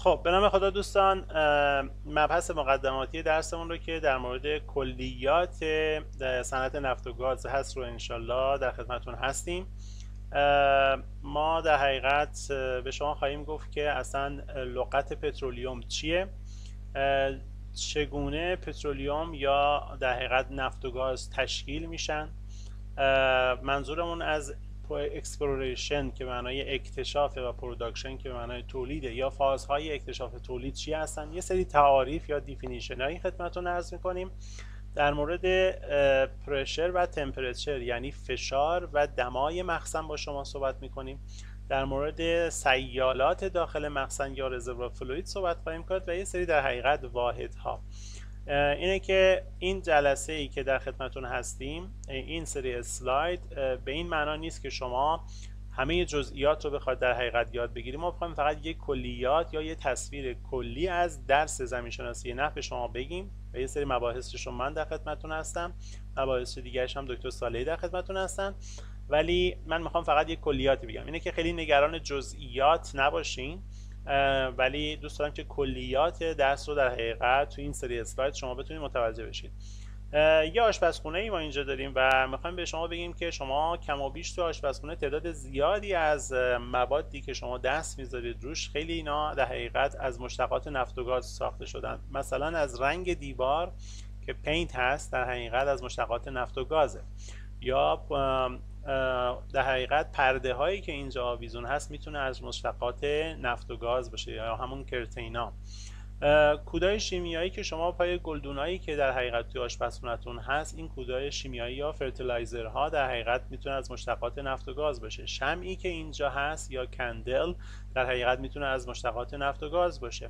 خب به نام خدا دوستان، مبحث مقدماتی درسمون رو که در مورد کلیات صنعت نفت و گاز هست رو انشالله در خدمتون هستیم. ما در حقیقت به شما خواهیم گفت که اصلا لغت پترولیوم چیه، چگونه پترولیوم یا در حقیقت نفت و گاز تشکیل میشن. منظورمون از اکسپلوریشن که معنای اکتشاف و پروداکشن که معنای تولیده یا فازهای اکتشاف تولید چی هستن، یه سری تعاریف یا دیفینیشن هایی خدمتتون عرض میکنیم. در مورد پرشر و تمپرچر یعنی فشار و دمای مخزن با شما صحبت میکنیم. در مورد سیالات داخل مخزن یا رزروار فلوید صحبت خواهیم کرد و یه سری در حقیقت واحدها. اینه که این جلسه ای که در خدمتون هستیم، این سری اسلاید به این معنا نیست که شما همه جزئیات رو بخواید در حقیقت یاد بگیریم. ما می‌خوایم فقط یک کلیات یا یه تصویر کلی از درس زمین شناسی نفت به شما بگیم و یه سری مباحثش رو من در خدمتون هستم، مباحث دیگه‌اش هم دکتر صالحی در خدمتون هستن، ولی من میخوام فقط یک کلیاتی بگم. اینه که خیلی نگران جزئیات نباشین، ولی دوست دارم که کلیات درس رو در حقیقت تو این سری اسلاید شما بتونید متوجه بشید. یه آشپزخونه ای ما اینجا داریم و میخوایم به شما بگیم که شما کم و بیش تو آشپزخونه تعداد زیادی از موادی که شما دست میذارید روش، خیلی اینا در حقیقت از مشتقات نفت و گاز ساخته شدن. مثلا از رنگ دیوار که پینت هست در حقیقت از مشتقات نفت و گازه، یا در حقیقت پرده هایی که اینجا آویزون هست میتونه از مشتقات نفت و گاز باشه یا همون کرتینا. کودای شیمیایی که شما پای گلدونایی که در حقیقت توی آشپزخونه‌تون هست، این کودای شیمیایی یا فرتیلایزرها در حقیقت میتونه از مشتقات نفت و گاز باشه. شمعی که اینجا هست یا کندل در حقیقت میتونه از مشتقات نفت و گاز باشه.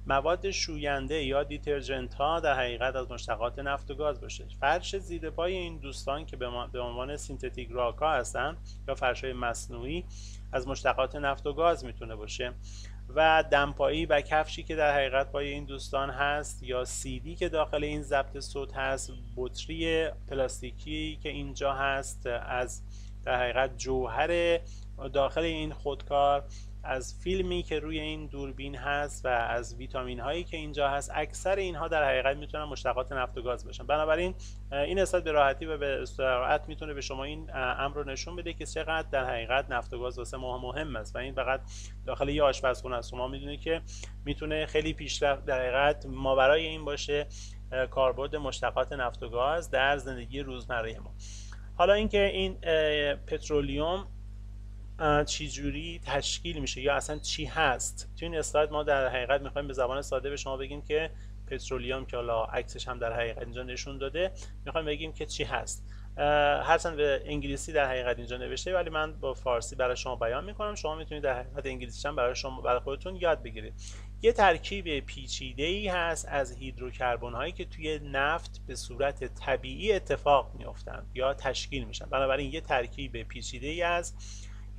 مواد شوینده یا دیترجنت ها در حقیقت از مشتقات نفت و گاز باشه. فرش زیر پای این دوستان که به عنوان سینتتیک راک ها هستن یا فرش های مصنوعی از مشتقات نفت و گاز میتونه باشه. و دمپایی و کفشی که در حقیقت پای این دوستان هست، یا سیدی که داخل این ضبط صوت هست، بطری پلاستیکی که اینجا هست از در حقیقت جوهر داخل این خودکار، از فیلمی که روی این دوربین هست و از ویتامین هایی که اینجا هست، اکثر اینها در حقیقت میتونن مشتقات نفت و گاز باشن. بنابراین این اسلاید به راحتی و به سرعت میتونه به شما این امر رو نشون بده که چقدر در حقیقت نفت و گاز واسه ما مهم است و این فقط داخل یه آشپزخونه است. شما میدونید که میتونه خیلی پیشرفت در حقیقت ماورای این باشه کاربرد مشتقات نفت و گاز در زندگی روزمره ما. حالا اینکه این پترولیوم چی جوری تشکیل میشه یا اصلا چی هست، تو این اسلاید ما در حقیقت میخوایم به زبان ساده به شما بگیم که پترولیوم که حالا عکسش هم در حقیقت اینجا نشون داده، میخوایم بگیم که چی هست. هرچند به انگلیسی در حقیقت اینجا نوشته ولی من با فارسی برای شما بیان میکنم، شما میتونید در حقیقت انگلیسیش هم برای خودتون یاد بگیرید. یه ترکیب پیچیده‌ای هست از هیدروکربن هایی که توی نفت به صورت طبیعی اتفاق میافتند یا تشکیل میشن. بنابراین یه ترکیب پیچیده‌ای از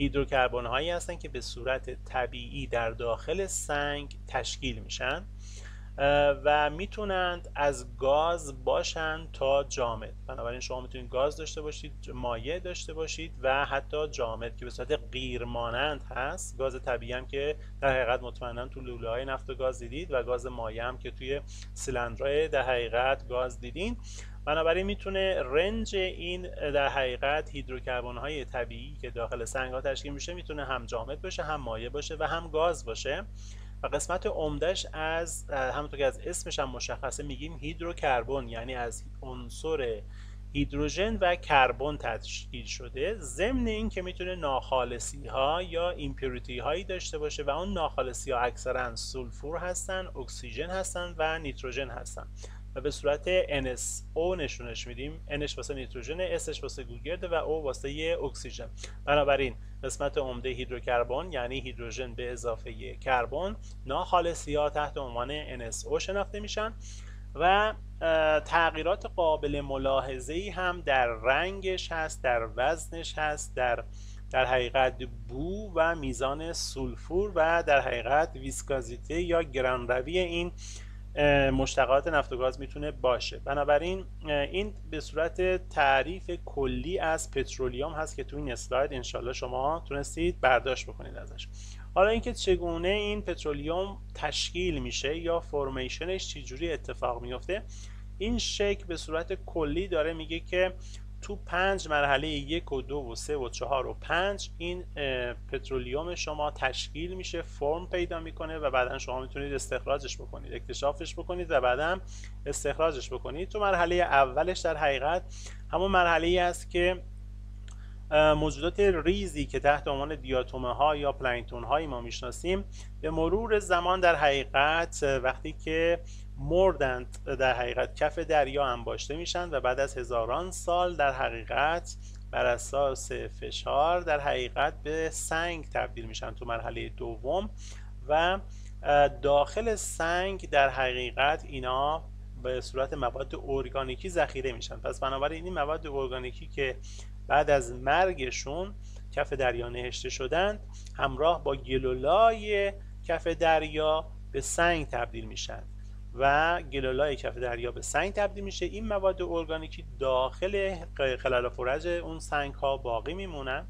هیدروکربن هایی هستن که به صورت طبیعی در داخل سنگ تشکیل میشن و میتونند از گاز باشن تا جامد. بنابراین شما میتونید گاز داشته باشید، مایع داشته باشید و حتی جامد که به صورت قیر مانند هست. گاز طبیعی هم که در حقیقت مطمئنا تو لوله های نفت و گاز دیدید و گاز مایع هم که توی سیلندرهای در حقیقت گاز دیدین. بنابراین میتونه رنج این در حقیقت هیدروکربن های طبیعی که داخل سنگ ها تشکیل میشه میتونه هم جامد باشه، هم مایع باشه و هم گاز باشه. و قسمت عمدهش از همونطور که از اسمش هم مشخصه میگیم هیدروکربن، یعنی از عنصر هیدروژن و کربن تشکیل شده. ضمن این که میتونه ناخالصی ها یا ایمپیوریتی هایی داشته باشه و اون ناخالصی ها اکثرا سولفور هستن، اکسیژن هستن و نیتروژن هستن و به صورت NSO نشونش میدیم. Nش واسه نیتروژن، Sش واسه گوگرد و O واسه اکسیژن. بنابراین قسمت عمده هیدروکربن یعنی هیدروژن به اضافه کربن، ناخالصی ها تحت عنوان NSO شناخته میشن و تغییرات قابل ملاحظه‌ای هم در رنگش هست، در وزنش هست، در حقیقت بو و میزان سولفور و در حقیقت ویسکازیته یا گرانروی این مشتقات نفت و گاز میتونه باشه. بنابراین این به صورت تعریف کلی از پترولیوم هست که تو این اسلاید انشالله شما تونستید برداشت بکنید ازش. حالا اینکه چگونه این پترولیوم تشکیل میشه یا فرمیشنش چجوری اتفاق میفته، این شکل به صورت کلی داره میگه که تو 5 مرحله 1 و 2 و 3 و 4 و 5 این پترولیوم شما تشکیل میشه، فرم پیدا میکنه و بعدا شما میتونید استخراجش بکنید، اکتشافش بکنید و بعدا استخراجش بکنید. تو مرحله اولش در حقیقت همون مرحله است که موجودات ریزی که تحت عنوان دیاتومه ها یا پلانکتون هایی ما میشناسیم به مرور زمان در حقیقت وقتی که مردند در حقیقت کف دریا انباشته میشن و بعد از هزاران سال در حقیقت بر اساس فشار در حقیقت به سنگ تبدیل میشن تو مرحله دوم و داخل سنگ در حقیقت اینا به صورت مواد ارگانیکی ذخیره میشن. پس بنابراین این مواد ارگانیکی که بعد از مرگشون کف دریا نهشته شدند همراه با گلولای کف دریا به سنگ تبدیل میشن و گلولای کف دریا به سنگ تبدیل میشه. این مواد ارگانیکی داخل خلل و فرج اون سنگ ها باقی میمونن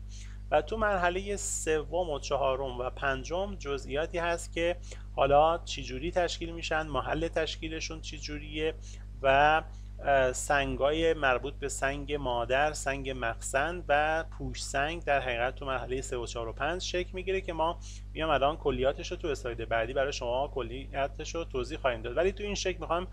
و تو مرحله سوم و چهارم و پنجم جزئیاتی هست که حالا چجوری تشکیل میشن، محل تشکیلشون چجوریه و سنگای مربوط به سنگ مادر، سنگ مخزن و پوش سنگ در حقیقت تو مرحله 3 و 4 و 5 شکل میگیره که ما میام الان کلیاتش رو تو اسلاید بعدی برای شما کلیاتش رو توضیح خواهیم داد. ولی تو این شکل میخوام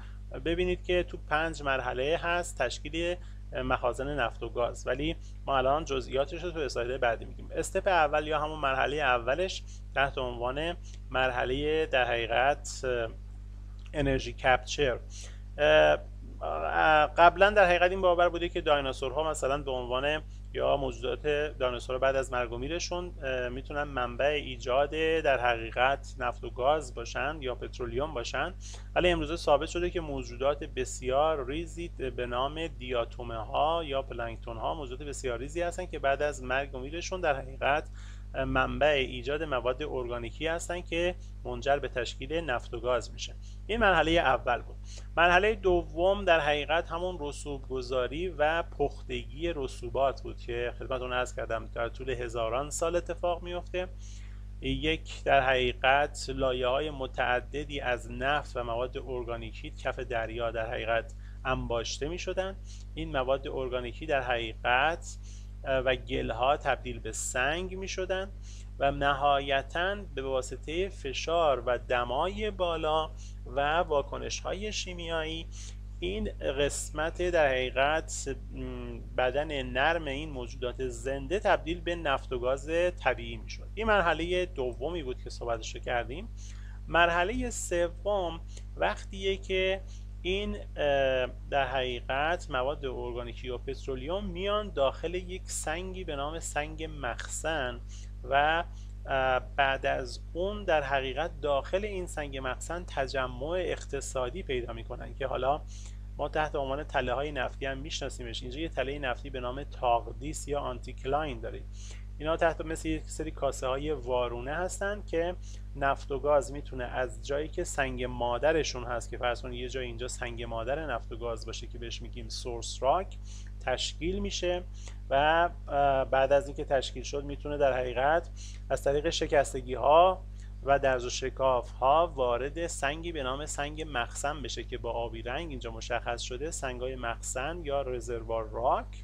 ببینید که تو 5 مرحله هست تشکیل مخازن نفت و گاز، ولی ما الان جزئیاتش رو تو اسلاید بعدی میگیم. استپ اول یا همون مرحله اولش تحت عنوان مرحله در حقیقت انرژی کپچر. قبلا در حقیقت این باور بوده که دایناسورها مثلا به عنوان یا موجودات دایناسورها بعد از مرگ و میرشون میتونن منبع ایجاد در حقیقت نفت و گاز باشن یا پترولیوم باشن، ولی امروزه ثابت شده که موجودات بسیار ریزی به نام دیاتومه ها یا پلانکتون ها موجودات بسیار ریزی هستن که بعد از مرگ و میرشون در حقیقت منبع ایجاد مواد ارگانیکی هستن که منجر به تشکیل نفت و گاز میشه. این مرحله اول بود. مرحله دوم در حقیقت همون رسوب گذاری و پختگی رسوبات بود که خدمتتون عرض کردم در طول هزاران سال اتفاق میفته. یک در حقیقت لایه‌های متعددی از نفت و مواد ارگانیکی کف دریا در حقیقت انباشته میشدن. این مواد ارگانیکی در حقیقت و گلها تبدیل به سنگ می شدن و نهایتاً به واسطه فشار و دمای بالا و واکنش های شیمیایی این قسمت در حقیقت بدن نرم این موجودات زنده تبدیل به نفت و گاز طبیعی می شد. این مرحله دومی بود که صحبتش کردیم. مرحله سوم وقتیه که این در حقیقت مواد ارگانیکی و پترولیوم میان داخل یک سنگی به نام سنگ مخزن و بعد از اون در حقیقت داخل این سنگ مخزن تجمع اقتصادی پیدا میکنن که حالا ما تحت عنوان تله های نفتی هم میشناسیمش. اینجا یه تله نفتی به نام تاقدیس یا آنتیکلاین داریم. اینا تحت مثل یک سری کاسه های وارونه هستن که نفت و گاز میتونه از جایی که سنگ مادرشون هست که فرض کنید یه جای اینجا سنگ مادر نفت و گاز باشه که بهش میگیم سورس راک تشکیل میشه و بعد از اینکه تشکیل شد میتونه در حقیقت از طریق شکستگی ها و درز و شکاف ها وارد سنگی به نام سنگ مخزن بشه که با آبی رنگ اینجا مشخص شده سنگای مخزن یا رزروار راک.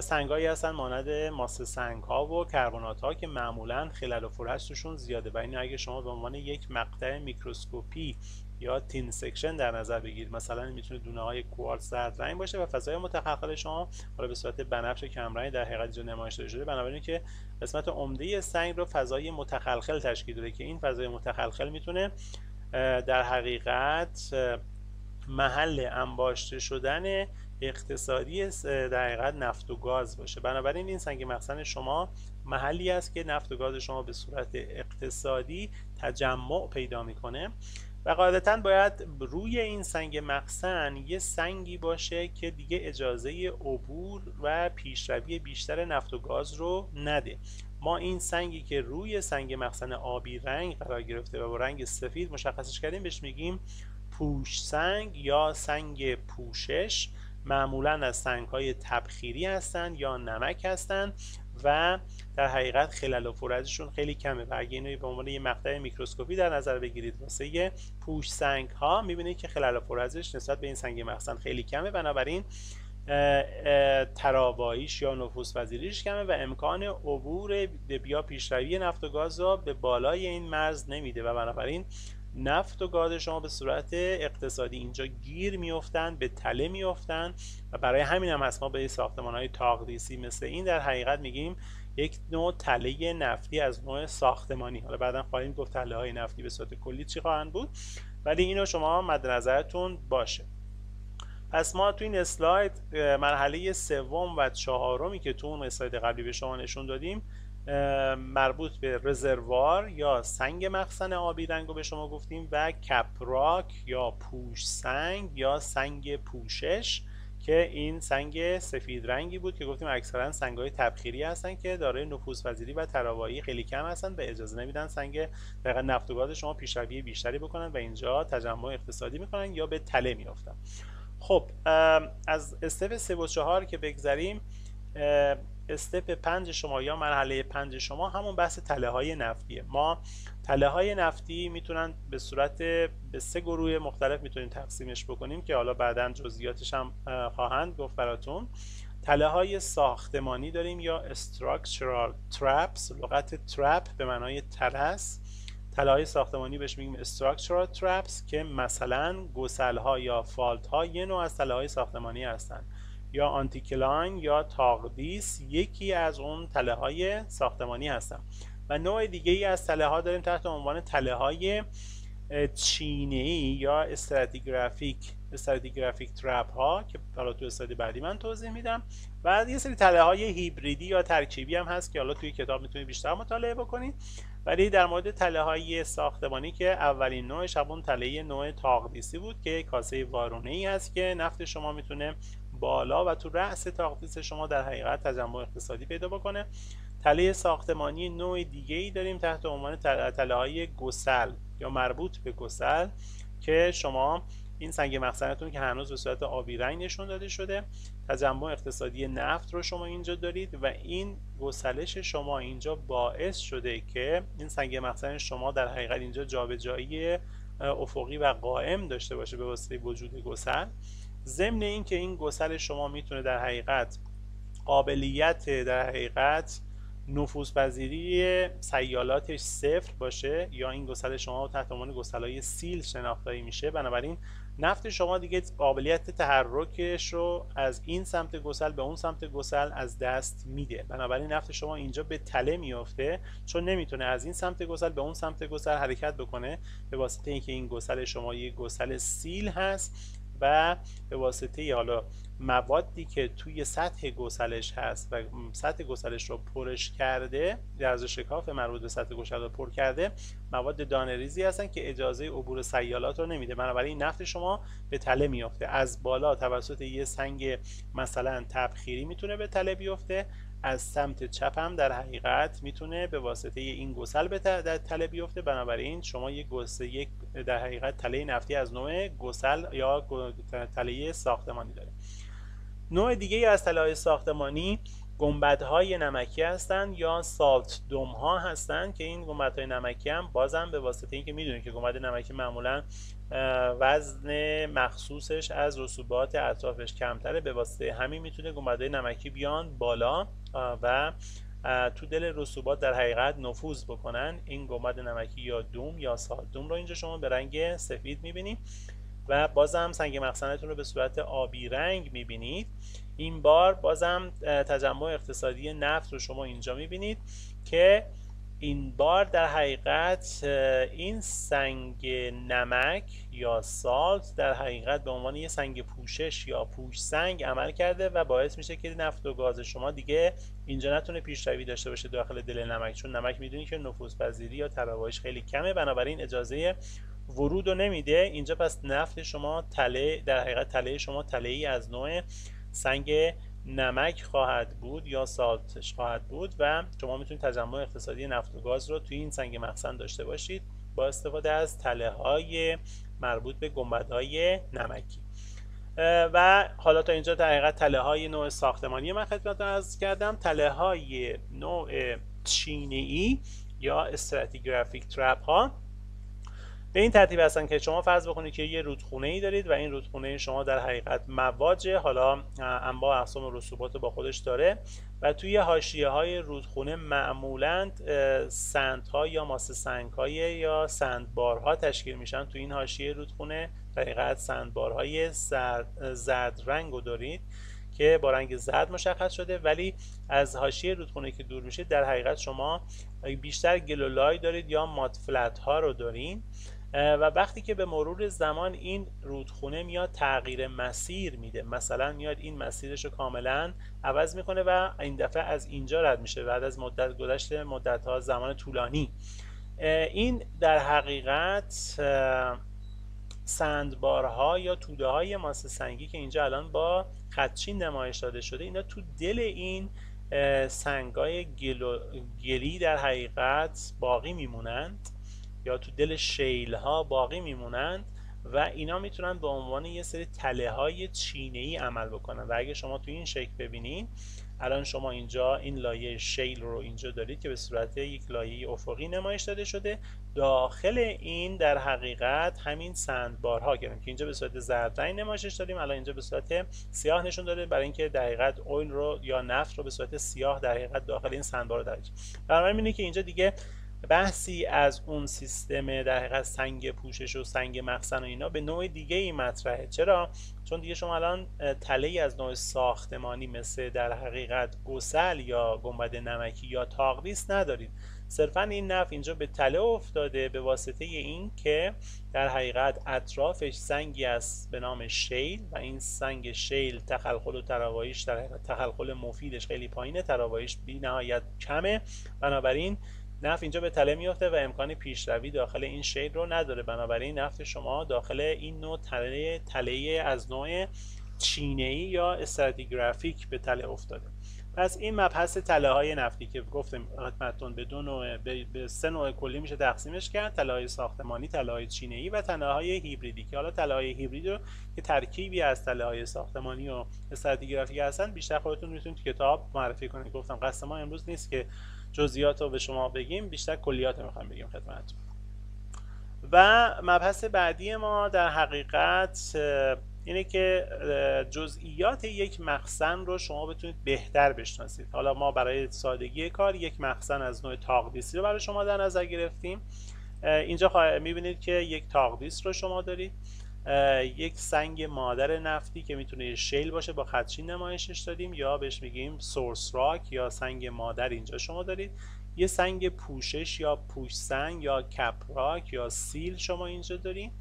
سنگایی هستن مانند ماس سنگ ها و کربنات ها که معمولا خلل و فرج توشون زیاده و این اگه شما به عنوان یک مقطع میکروسکوپی یا تین سکشن در نظر بگیرید، مثلا میتونه دونه های کوارتز زرد رنگ باشه و فضای متخلخل شما حالا به صورت بنفش کم رنگ در حقیقت اینجا نمایش داده شده، بنابراین که قسمت عمده سنگ رو فضای متخلخل تشکیل داده که این فضای متخلخل میتونه در حقیقت محل انباشته شدن اقتصادی در حقیقت نفت و گاز باشه. بنابراین این سنگ مخزن شما محلی است که نفت و گاز شما به صورت اقتصادی تجمع پیدا میکنه و قاعدتاً باید روی این سنگ مخزن یه سنگی باشه که دیگه اجازه عبور و پیشروی بیشتر نفت و گاز رو نده. ما این سنگی که روی سنگ مخزن آبی رنگ قرار گرفته و با رنگ سفید مشخصش کردیم بهش میگیم پوش سنگ یا سنگ پوشش معمولا از سنگ‌های تبخیری هستند یا نمک هستند و در حقیقت خلل و فورزشون خیلی کمه و اگه اینو به عنوان یه مقطع میکروسکوپی در نظر بگیرید واسه پوش سنگ ها میبینید که خلل و فورزش نسبت به این سنگ مخزن خیلی کمه، بنابراین تراواییش یا نفوذپذیریش کمه و امکان عبور یا پیشروی نفت و گاز را به بالای این مرز نمیده و بنابراین نفت و گاز شما به صورت اقتصادی اینجا گیر میافتن، به تله میافتن و برای همین هم هست ما به ساختمان‌های تاقدیسی مثل این در حقیقت میگیم یک نوع تله نفتی از نوع ساختمانی. حالا بعدا خواهیم گفت تله‌های نفتی به صورت کلی چی خواهند بود، ولی اینو شما مد نظرتون باشه. پس ما تو این اسلاید مرحله سوم و چهارمی که تو اون اسلاید قبلی به شما نشون دادیم مربوط به رزروار یا سنگ مخزن آبی رنگ رو به شما گفتیم و کپراک یا پوش سنگ یا سنگ پوشش که این سنگ سفید رنگی بود که گفتیم اکثرا سنگ‌های تبخیری هستن که دارای نفوذپذیری و تراوایی خیلی کم هستن و اجازه نمیدن سنگ دقیقاً نفت و گاز شما پیشروی بیشتری بکنن و اینجا تجمع اقتصادی میکنن یا به تله میافتن. خب از استپ 3 و 4 که بگذریم، استپ 5 شما یا مرحله 5 شما همون بحث تله های نفتیه. ما تله های نفتی میتونن به صورت به 3 گروه مختلف میتونیم تقسیمش بکنیم که حالا بعدا جزئیاتش هم خواهند گفت براتون. تله های ساختمانی داریم یا structural traps، لغت trap به معنای ترس. تله های ساختمانی بهش میگیم structural traps که مثلا گسل ها یا فالت ها یه نوع از تله های ساختمانی هستن، یا آنتیکلاین یا تاقدیس یکی از اون تله های ساختمانی هستن و نوع دیگه ای از تله ها داریم تحت عنوان تله های چینه‌ای یا استراتیگرافیک ترپ ها که حالا تو اسلاید بعدی من توضیح میدم و یه سری تله های هیبریدی یا ترکیبی هم هست که حالا توی کتاب میتونید بیشتر مطالعه بکنید. ولی در مورد تله های ساختمانی که اولین نوعش همون تله نوع تاقدیسی بود که کاسه وارونه ای هست که نفت شما میتونه بالا و تو رأس تاقدیس شما در حقیقت تجمع اقتصادی پیدا بکنه. تله ساختمانی نوع دیگه ای داریم تحت عنوان تله های گسل یا مربوط به گسل که شما این سنگ مخزنتون که هنوز به صورت آبی رنگ نشون داده شده، تجمع اقتصادی نفت رو شما اینجا دارید و این گسلش شما اینجا باعث شده که این سنگ مخزن شما در حقیقت اینجا جابجایی افقی و قائم داشته باشه به واسطه وجود گسل. ضمن این که این گسل شما میتونه در حقیقت قابلیت در حقیقت نفوذپذیری سیالاتش صفر باشه یا این گسل شما تحت عنوان گسل‌های سیل شناختاری میشه، بنابراین نفت شما دیگه قابلیت تحرکش رو از این سمت گسل به اون سمت گسل از دست میده، بنابراین نفت شما اینجا به تله میافته چون نمیتونه از این سمت گسل به اون سمت گسل حرکت بکنه به واسطه اینکه این گسل شما یک گسل سیل هست و به واسطه حالا موادی که توی سطح گسلش هست و سطح گسلش رو پرش کرده، درز شکاف مربوط به سطح گسل رو پر کرده، مواد دانه‌ریزی هستن که اجازه عبور سیالات رو نمیده، بنابراین نفت شما به تله میافته. از بالا توسط یه سنگ مثلا تبخیری میتونه به تله بیفته، از سمت چپ هم در حقیقت میتونه به واسطه این گسل به تله بیفته، بنابراین شما یک در حقیقت تله نفتی از نوع گسل یا تله ساختمانی داره. نوع دیگه از تله‌های ساختمانی گنبدهای نمکی هستند یا سالت دوم ها هستند که این گنبدهای نمکی هم بازم به واسطه اینکه میدونید که گنبد نمکی معمولا وزن مخصوصش از رسوبات اطرافش کمتره، به واسطه همین میتونه گنبدهای نمکی بیان بالا و تو دل رسوبات در حقیقت نفوذ بکنن. این گنبد نمکی یا دوم یا سالت دوم رو اینجا شما به رنگ سفید میبینید و بازم سنگ مخزنتون رو به صورت آبی رنگ میبینید. این بار بازم تجمع اقتصادی نفت رو شما اینجا میبینید که این بار در حقیقت این سنگ نمک یا سالت در حقیقت به عنوان یه سنگ پوشش یا پوش سنگ عمل کرده و باعث میشه که نفت و گاز شما دیگه اینجا نتونه پیشروی داشته باشه داخل دل نمک، چون نمک میدونید که نفوذپذیری یا تراواییش خیلی کمه، بنابراین اجازه ورود رو نمیده اینجا. پس نفت شما تله در حقیقت تله شما تله ای از نوع سنگ نمک خواهد بود یا سالتش خواهد بود و شما میتونید تجمع اقتصادی نفت و گاز رو توی این سنگ مخزن داشته باشید با استفاده از تله های مربوط به گنبدهای نمکی. و حالا تا اینجا در حقیقت تله های نوع ساختمانی من خدمتتون عرض کردم. تله های نوع چینه‌ای یا استراتیگرافیک ترپ ها به این ترتیب هستن که شما فرض بکنید که یه رودخونه ای دارید و این رودخونه شما در حقیقت مواجه، حالا انواع اقسام رسوبات با خودش داره و توی حاشیه های رودخونه معمولاً سندها یا ماسه سنگ‌های یا سندبارها تشکیل میشن. توی این حاشیه رودخونه در حقیقت سندبارهای زرد رنگ رو دارید که با رنگ زرد مشخص شده، ولی از حاشیه رودخونه که دور میشه در حقیقت شما بیشتر گلولای دارید یا مات فلت ها رو دارین و وقتی که به مرور زمان این رودخونه میاد تغییر مسیر میده، مثلا میاد این مسیرش رو کاملا عوض میکنه و این دفعه از اینجا رد میشه بعد از گذشت مدت ها زمان طولانی، این در حقیقت سندبارها یا توده های ماسه سنگی که اینجا الان با خدچین نمایش داده شده، اینا تو دل این سنگای گلی در حقیقت باقی میمونند یا تو دل شیل ها باقی میمونند و اینا میتونن به عنوان یه سری تله های چینه‌ای عمل بکنن. و اگه شما تو این شکل ببینید الان شما اینجا این لایه شیل رو اینجا دارید که به صورت یک لایه افقی نمایش داده شده، داخل این در حقیقت همین سندبارها گرفتیم که اینجا به صورت زرد رنگ نمایشش داریم، الان اینجا به صورت سیاه نشون داده برای اینکه در حقیقت اویل رو یا نفت رو به صورت سیاه در حقیقت داخل این سندبار درج. بنابراین می‌بینید که اینجا دیگه بحثی از اون سیستم در حقیقت سنگ پوشش و سنگ مخزن و اینا به نوع دیگه ای مطرحه. چرا؟ چون دیگه شما الان تله از نوع ساختمانی مثل در حقیقت گسل یا گنبد نمکی یا تاقدیس ندارید، صرفا این نفت اینجا به تله افتاده به واسطه این که در حقیقت اطرافش سنگی است به نام شیل و این سنگ شیل تخلخل و تراوایش در حقیقت تخلخل مفیدش خیلی پایینه، تراوایش بی نهایت کمه، بنابراین نفت اینجا به تله میفته و امکان پیشروی داخل این شیل رو نداره، بنابراین نفت شما داخل این نوع تله از نوع چینه‌ای یا استراتیگرافیک به تله افتاده. پس این مبحث تله های نفتی که گفتم خدمتتون به دو نوع به سه نوع کلی میشه تقسیمش کرد: تله های ساختمانی، تله های چینه‌ای و تله های هیبریدی، که حالا تله های هیبرید رو که ترکیبی از تله های ساختمانی و استراتیگرافیک هستن بیشتر خودتون میتونید تو کتاب معرفی کنید. گفتم قصد ما امروز نیست که جزئیات رو به شما بگیم، بیشتر کلیات رو میخوایم بگیم خدمتتون. و مبحث بعدی ما در حقیقت اینه که جزئیات یک مخزن رو شما بتونید بهتر بشناسید. حالا ما برای سادگی کار یک مخزن از نوع تاقدیسی رو برای شما در نظر گرفتیم. اینجا میبینید که یک تاقدیس رو شما دارید، یک سنگ مادر نفتی که میتونه شیل باشه با خدچین نمایشش دادیم یا بهش میگیم سورس راک یا سنگ مادر اینجا شما دارید، یه سنگ پوشش یا پوش سنگ یا کپ راک یا سیل شما اینجا داریم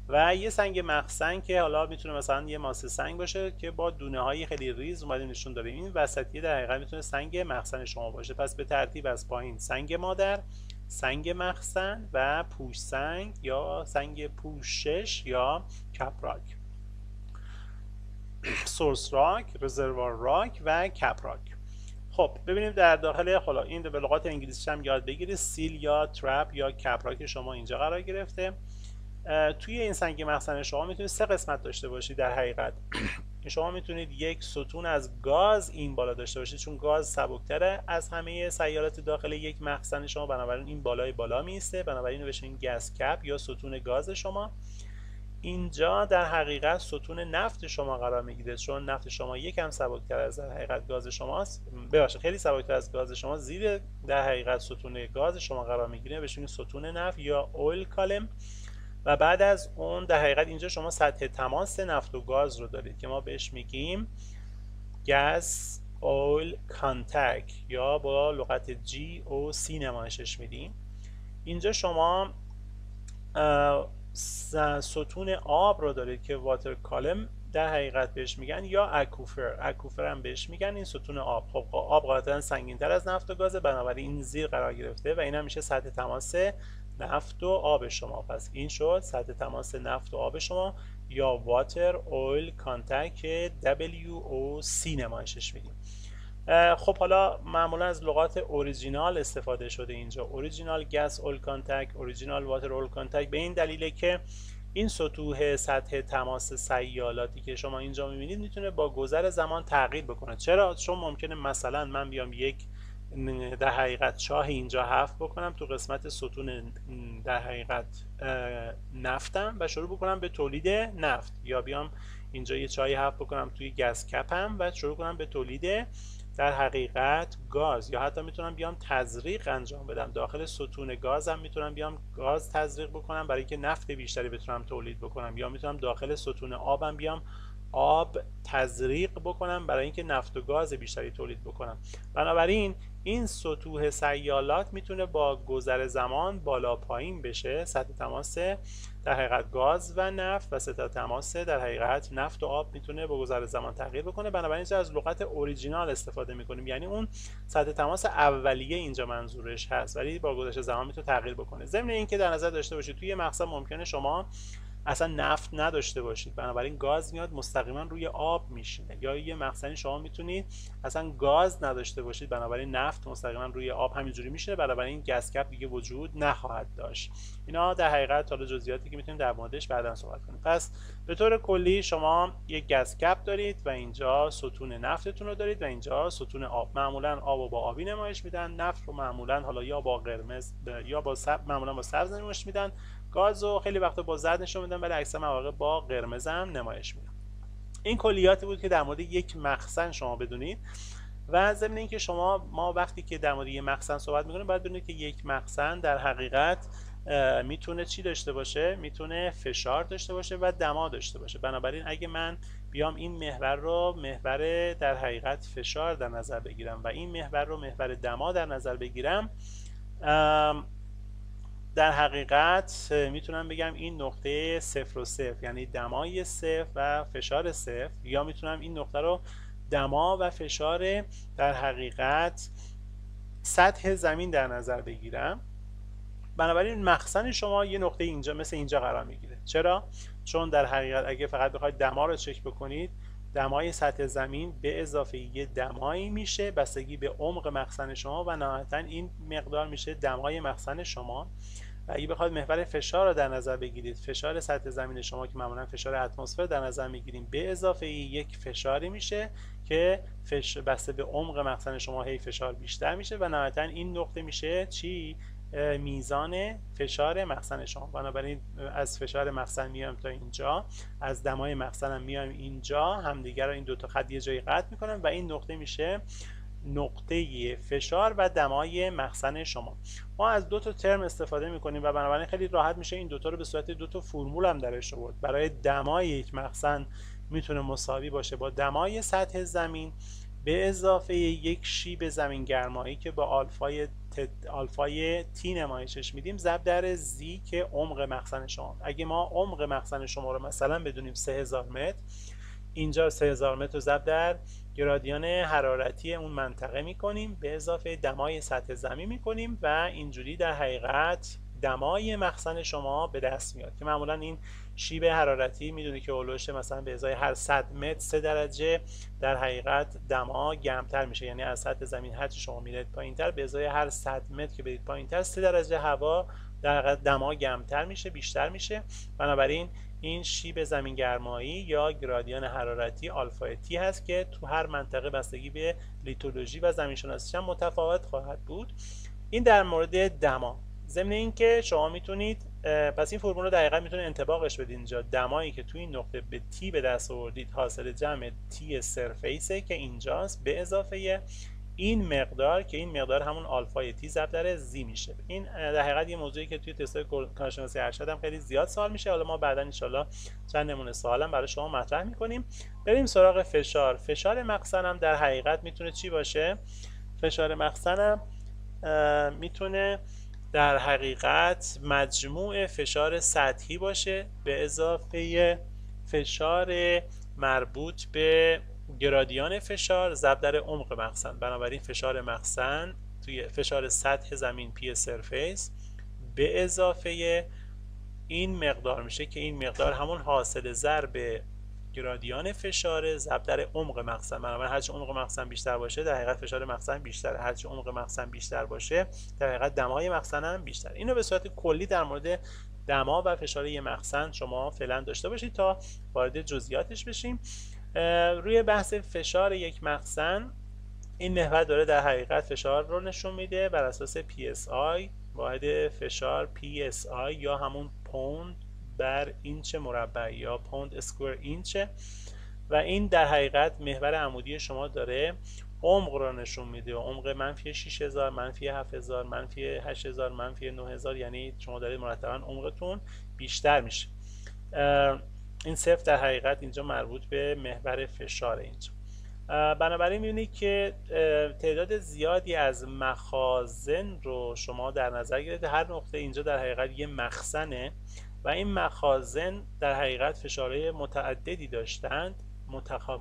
و یه سنگ مخزن که حالا میتونه مثلا یه ماسه سنگ باشه که با دونه های خیلی ریز اومده نشون داره. این وسطیه در حقیقت میتونه سنگ مخزن شما باشه. پس به ترتیب از پایین سنگ مادر، سنگ مخزن و پوش سنگ یا سنگ پوشش یا کپ راک، سورس راک، رزروار راک و کپ راک. خب ببینیم در داخل حالا این به لغات انگلیسی هم یاد بگیرید، سیل یا ترپ یا کپ راک شما اینجا قرار گرفته. توی این سنگ مخزن شما میتونید سه قسمت داشته باشید در حقیقت. شما میتونید یک ستون از گاز این بالا داشته باشید چون گاز سبکتره از همه سیارات داخل یک مخزن شما، بنابراین این بالای بالا میسته، بنابراین بهش این گاز کپ یا ستون گاز شما. اینجا در حقیقت ستون نفت شما قرار میگیره چون نفت شما یکم سبکتر از در حقیقت گاز شماست، ببخشید خیلی سبکتر از گاز شما، زیر در حقیقت ستون گاز شما قرار میگیره، بهش میگیم ستون نفت یا اویل کالم. و بعد از اون در حقیقت اینجا شما سطح تماس نفت و گاز رو دارید که ما بهش میگیم گاز اویل کانتک یا با لغت GOC نمایشش میدیم. اینجا شما ستون آب رو دارید که واتر کالم در حقیقت بهش میگن یا اکوفر هم بهش میگن. این ستون آب، خب آب غالبا سنگین‌تر از نفت و گازه، بنابراین این زیر قرار گرفته و این هم میشه سطح تماس نفت و آب شما. پس این شد سطح تماس نفت و آب شما یا واتر اویل کانتک WOC نمایشش میدیم. خب حالا معمولا از لغات اوریجینال استفاده شده اینجا، اوریجینال گس اول کانتکت، اوریجینال واتر اول کانتکت، به این دلیله که این سطوح سطح تماس سیالاتی که شما اینجا میبینید میتونه با گذر زمان تغییر بکنه. چرا؟ چون ممکنه مثلا من بیام یک در حقیقت چاه اینجا حفر بکنم تو قسمت ستون در حقیقت نفتم و شروع بکنم به تولید نفت، یا بیام اینجا یه چاهی حفر بکنم توی گز کپم و شروع کنم به تولید در حقیقت گاز، یا حتی میتونم بیام تزریق انجام بدم داخل ستون گازم، میتونم بیام گاز تزریق بکنم برای اینکه نفت بیشتری بتونم تولید بکنم، یا میتونم داخل ستون آبم بیام آب تزریق بکنم برای اینکه نفت و گاز بیشتری تولید بکنم. بنابراین این سطوح سیالات میتونه با گذر زمان بالا پایین بشه، سطح تماس در حقیقت گاز و نفت و سطح تماس در حقیقت نفت و آب میتونه با گذر زمان تغییر بکنه. بنابراین از لغت اوریجینال استفاده میکنیم، یعنی اون سطح تماس اولیه اینجا منظورش هست، ولی با گذشت زمان میتونه تغییر بکنه. ضمن اینکه در نظر داشته باشید توی مقصد ممکنه شما اصلا نفت نداشته باشید، بنابراین گاز میاد مستقیما روی آب میشینه، یا یه مقصدی شما میتونید اصلا گاز نداشته باشید، بنابراین نفت مستقیما روی آب همینجوری میشینه، بنابراین گز کپ دیگه وجود نخواهد داشت. اینا در حقیقت حالا جزئیاتی که میتونیم در موردش بعدا صحبت کنیم. پس به طور کلی شما یک گز کپ دارید و اینجا ستون نفتتون رو دارید و اینجا ستون آب. معمولا آب رو با آبی نمایش میدن، نفت رو معمولا حالا یا با قرمز یا با معمولا با سبز نمایش میدن، گاز رو خیلی وقتا با زرد نشون میدن ولی اکثر مواقع با قرمز هم نمایش میدن. این کلیاتی بود که در مورد یک مخزن شما بدونید. و ضمن اینکه ما وقتی که در مورد یک مخزن صحبت میکنیم باید بدونید که یک مخزن در حقیقت میتونه چی داشته باشه؟ میتونه فشار داشته باشه و دما داشته باشه. بنابراین اگه من بیام این محور رو محور در حقیقت فشار در نظر بگیرم و این محور رو محور دما در نظر بگیرم، در حقیقت میتونم بگم این نقطه 0 و 0 یعنی دمای 0 و فشار 0، یا میتونم این نقطه رو دما و فشار در حقیقت سطح زمین در نظر بگیرم. بنابراین مخزن شما یه نقطه اینجا مثل اینجا قرار میگیره. چرا؟ چون در حقیقت اگه فقط بخواید دما رو چک بکنید، دمای سطح زمین به اضافه یه دمایی میشه بستگی به عمق مخزن شما و نهایتا این مقدار میشه دمای مخزن شما. و اگه بخواید محور فشار رو در نظر بگیرید، فشار سطح زمین شما که معمولا فشار اتمسفر در نظر میگیریم به اضافه یک فشاری میشه که بسته به عمق مخزن شما هی فشار بیشتر میشه و نهایتا این نقطه میشه چی؟ میزان فشار مخزن شما. بنابراین از فشار مخزن میایم تا اینجا، از دمای مخزن هم میایم اینجا، همدیگر رو این دو تا خط یه جایی قطع میکنن و این نقطه میشه نقطه فشار و دمای مخزن شما. ما از دو تا ترم استفاده میکنیم و بنابراین خیلی راحت میشه این دوتا رو به صورت دو تا فرمول هم درش آورد. برای دمای یک مخزن میتونه مساوی باشه با دمای سطح زمین به اضافه یک شیب زمین گرمایی که با آلفای تی نمایشش میدیم ضرب در زی که عمق مخزن شما. اگه ما عمق مخزن شما رو مثلا بدونیم 3000 متر، اینجا 3000 متر رو ضرب در گرادیان حرارتی اون منطقه میکنیم به اضافه دمای سطح زمین میکنیم و اینجوری در حقیقت دمای مخزن شما به دست میاد که معمولا این شیب حرارتی میدونی که اولوش مثلا به ازای هر 100 متر 3 درجه در حقیقت دما گرمتر میشه، یعنی از سطح زمین هرچی شما میرید پایینتر به ازای هر 100 متر که برید پایینتر 3 درجه هوا در حقیقت دما گرمتر میشه، بیشتر میشه. بنابراین این شیب زمین گرمایی یا گرادیان حرارتی آلفا تی هست که تو هر منطقه بستگی به لیتولوژی و زمین شناسیش هم متفاوت خواهد بود. این در مورد دما. ضمن اینکه شما میتونید پس این فرمول رو دقیقاً میتونید انطباقش بدید اینجا. دمایی که توی این نقطه به تی به دست آوردید حاصل جمع تی سرفیسه که اینجاست به اضافه این مقدار که این مقدار همون آلفای تی ضرب در زی میشه. این در حقیقت یه موضوعی که توی تست‌های کارشناسی ارشد هم خیلی زیاد سوال میشه. حالا ما بعداً ان شاءالله چند نمونه سوال هم برای شما مطرح میکنیم. بریم سراغ فشار. فشار مخزن هم در حقیقت میتونه چی باشه؟ فشار مخزن هم میتونه در حقیقت مجموع فشار سطحی باشه به اضافه فشار مربوط به گرادیان فشار ضرب در عمق مخزن. بنابراین فشار مخزن توی فشار سطح زمین پی سرفیس به اضافه این مقدار میشه که این مقدار همون حاصل ضرب گرادیان فشار ضرب در عمق مخزن. بنابراین هرچه عمق مخزن بیشتر باشه در حقیقت فشار مخزن بیشتره، هرچه عمق مخزن بیشتر باشه در حقیقت دمای مخزن هم بیشتر. اینو به صورت کلی در مورد دما و فشار یک مخزن شما فعلا داشته باشید تا وارد جزئیاتش بشیم. روی بحث فشار یک مخزن این محور داره در حقیقت فشار رو نشون میده بر اساس PSI، واحد فشار PSI یا همون پوند بر اینچ مربع یا پوند اسکوئر اینچه، و این در حقیقت محور عمودی شما داره عمق رو نشون میده، عمق منفی 6000 منفی 7000 منفی 8000 منفی 9000، یعنی شما دارید مرتبا عمقتون بیشتر میشه. این صفر در حقیقت اینجا مربوط به محور فشار اینجا. بنابراین میبینید که تعداد زیادی از مخازن رو شما در نظر گرفتید. هر نقطه اینجا در حقیقت یه مخزنه و این مخازن در حقیقت فشارهای متعددی داشتند،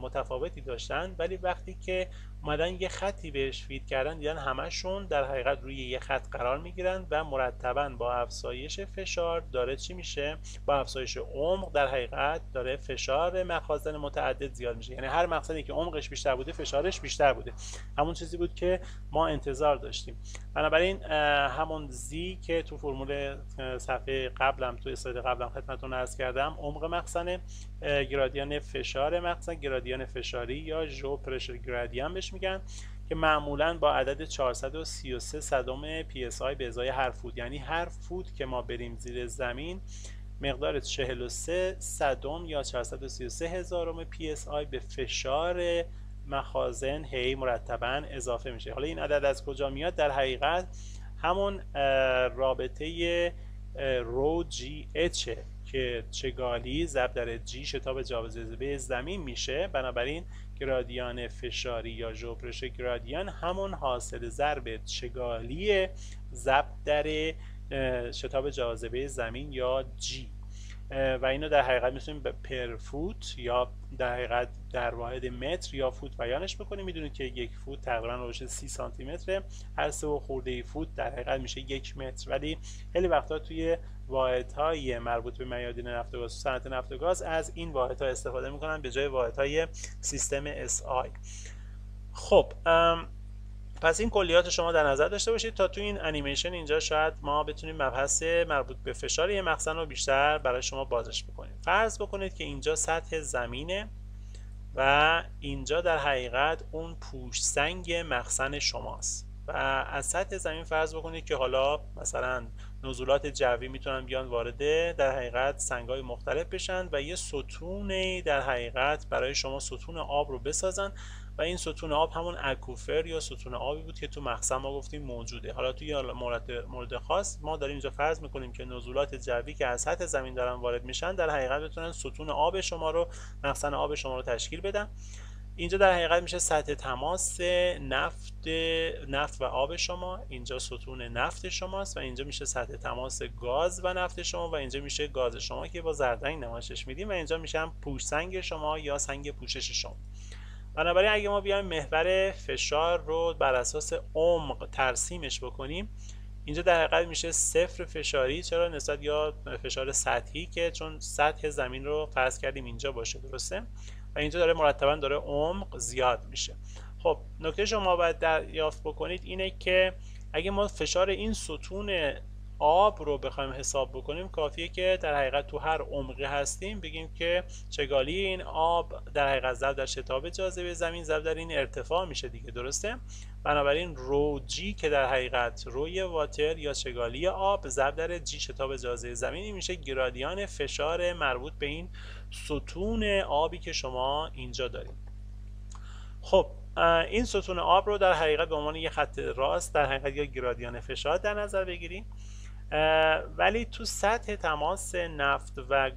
متفاوتی داشتند، ولی وقتی که اومدن یه خطی بهش فید کردن دیدن همشون در حقیقت روی یه خط قرار میگیرن و مرتبا با افزایش فشار داره چی میشه؟ با افزایش عمق در حقیقت داره فشار مخازن متعدد زیاد میشه. یعنی هر مخزنی که عمقش بیشتر بوده فشارش بیشتر بوده، همون چیزی بود که ما انتظار داشتیم. بنابراین همون زی که تو فرمول صفحه قبلم تو اسلاید قبلم خدمتتون عرض کردم عمق مخزن، گرادیان فشار مخزن، گرادیان فشاری یا ژو پرشر گرادیان بهش میگن، که معمولا با عدد 433 صدم PSI به ازای هر فوت، یعنی هر فوت که ما بریم زیر زمین مقدار 43 صدم یا 433 هزارم PSI به فشار مخازن هی مرتبا اضافه میشه. حالا این عدد از کجا میاد؟ در حقیقت همون رابطه رو جی اچ که چگالی ضرب در جی شتاب جاذبه زمین میشه. بنابراین گرادیان فشاری یا ژو پرشر گرادیان همون حاصل ضرب چگالی ضرب در شتاب جاذبه زمین یا جی، و اینو در حقیقت میتونیم به پر فوت یا در حقیقت در واحد متر یا فوت بیانش بکنیم. میدونید که یک فوت تقریبا روش 30 سانتی متره، هر 3 خورده فوت در حقیقت میشه 1 متر، ولی خیلی وقتا توی واحدهای مربوط به میادین نفت و گاز، صنعت نفت و گاز از این واحدها استفاده میکنن به جای واحدهای سیستم SI. خب پس این کلیات شما در نظر داشته باشید تا تو این انیمیشن اینجا شاید ما بتونیم مبحث مربوط به فشار یه مخزن رو بیشتر برای شما بازش بکنیم. فرض بکنید که اینجا سطح زمینه و اینجا در حقیقت اون پوش سنگ مخزن شماست و از سطح زمین فرض بکنید که حالا مثلا نزولات جوی میتونن بیان وارد در حقیقت سنگ‌های مختلف بشن و یه ستون در حقیقت برای شما ستون آب رو بسازن و این ستون آب همون اکوفر یا ستون آبی بود که تو مخزن ما گفتیم موجوده. حالا توی مورد خاص ما داریم اینجا فرض میکنیم که نزولات جوی که از سطح زمین دارن وارد میشن در حقیقت بتونن ستون آب شما رو، مخزن آب شما رو تشکیل بدن. اینجا در حقیقت میشه سطح تماس نفت و آب شما، اینجا ستون نفت شماست و اینجا میشه سطح تماس گاز و نفت شما و اینجا میشه گاز شما که با زرد رنگ نمایشش میدیم و اینجا میشه پوش سنگ شما یا سنگ پوشش شما. بنابراین اگه ما بیایم محور فشار رو بر اساس عمق ترسیمش بکنیم، اینجا در حقیقت میشه صفر فشاری. چرا؟ نسبت یا فشار سطحی که چون سطح زمین رو فرض کردیم اینجا باشه، درسته؟ و اینجا داره مرتبا داره عمق زیاد میشه. خب نکته شما باید دریافت بکنید اینه که اگه ما فشار این ستون آب رو بخوایم حساب بکنیم کافیه که در حقیقت تو هر عمقی هستیم بگیم که چگالی این آب در حقیقت ضرب در شتاب جاذبه زمین ضرب در این ارتفاع میشه دیگه، درسته؟ بنابراین رو جی که در حقیقت روی واتر یا چگالی آب ضرب در جی شتاب جاذبه زمینی میشه گرادیان فشار مربوط به این ستون آبی که شما اینجا دارید. خب این ستون آب رو در حقیقت به عنوان یه خط راست در حقیقت یا گرادیان فشار در نظر بگیریم، ولی تو سطح تماس نفت و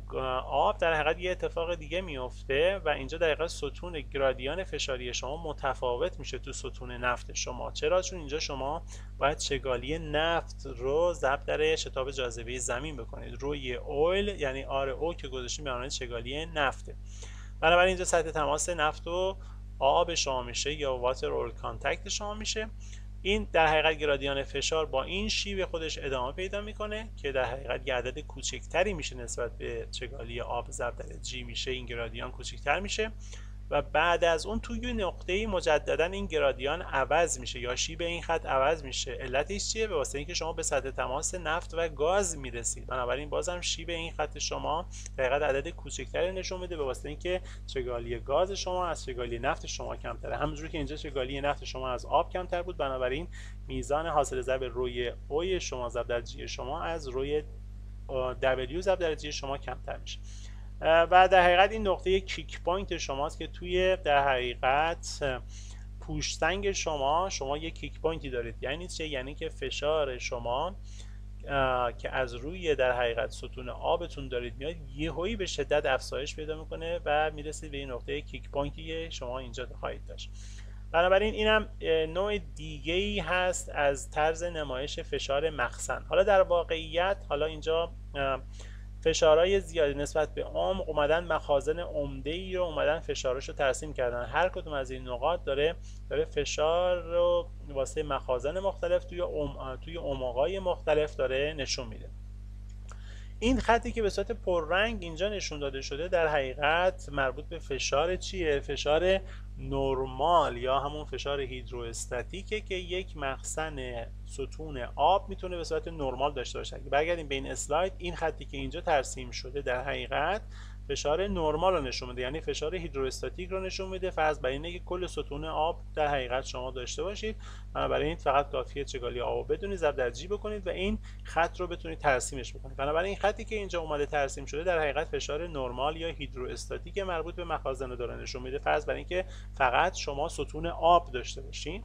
آب در حقیقت یه اتفاق دیگه میفته و اینجا در حقیقت ستون گرادیان فشاری شما متفاوت میشه تو ستون نفت شما. چرا؟ چون اینجا شما باید چگالی نفت رو ضرب در شتاب جاذبه زمین بکنید روی اویل، یعنی آر او که گذاشتیم به معنای چگالی نفته. بنابراین اینجا سطح تماس نفت و آب شما میشه یا واتر اول کانتکت شما میشه این در حقیقت گرادیان فشار با این شیوه خودش ادامه پیدا میکنه که در حقیقت عدد کوچکتری میشه نسبت به چگالی آب ضرب در جی میشه، این گرادیان کوچکتر میشه و بعد از اون توی نقطه‌ای مجددا این گرادیان عوض میشه یا شیب این خط عوض میشه. علتش چیه؟ به واسه اینکه شما به سطح تماس نفت و گاز میرسید، بنابراین بازم شیب این خط شما در حقیقت عدد کوچکتری نشون میده به واسه اینکه چگالی گاز شما از چگالی نفت شما کمتره. همونجوری که اینجا چگالی نفت شما از آب کمتر بود، بنابراین میزان حاصل ضرب روی او شما ضرب در جی شما از روی W ضرب در جی شما کمتر میشه. و در حقیقت این نقطه کیک پوینت شماست که توی در حقیقت پوشتنگ شما یک کیک پوینتی دارید. یعنی چه؟ یعنی که فشار شما که از روی در حقیقت ستون آبتون دارید میاد یهویی به شدت افزایش پیدا میکنه و میرسید به این نقطه کیک پوینتی شما اینجا خواهید داشت. بنابراین اینم نوع دیگه ای هست از طرز نمایش فشار مخزن. حالا در واقعیت اینجا فشارهای زیادی نسبت به عمق اومدن مخازن عمده‌ای رو اومدن فشارش رو ترسیم کردن. هر کدوم از این نقاط داره فشار رو واسه مخازن مختلف توی عمق‌های مختلف داره نشون میده. این خطی که به صورت پررنگ اینجا نشون داده شده در حقیقت مربوط به فشار چیه؟ فشار نرمال یا همون فشار هیدروستاتیکه که یک مخزن ستون آب میتونه به صورت نرمال داشته باشه. اگه برگردیم به این اسلاید، این خطی که اینجا ترسیم شده در حقیقت فشار نرمال رو نشون میده، یعنی فشار هیدروستاتیک رو نشون میده. فرض بر اینه که کل ستون آب در حقیقت شما داشته باشید، بنابراین فقط کافیه چگالی آب رو بدونید، ضرب در جی بکنید و این خط رو بتونید ترسیمش بکنید. بنابراین این خطی که اینجا اومده ترسیم شده در حقیقت فشار نرمال یا هیدروستاتیک مربوط به مخازن رو داره نشون میده، فرض بر اینکه فقط شما ستون آب داشته باشین.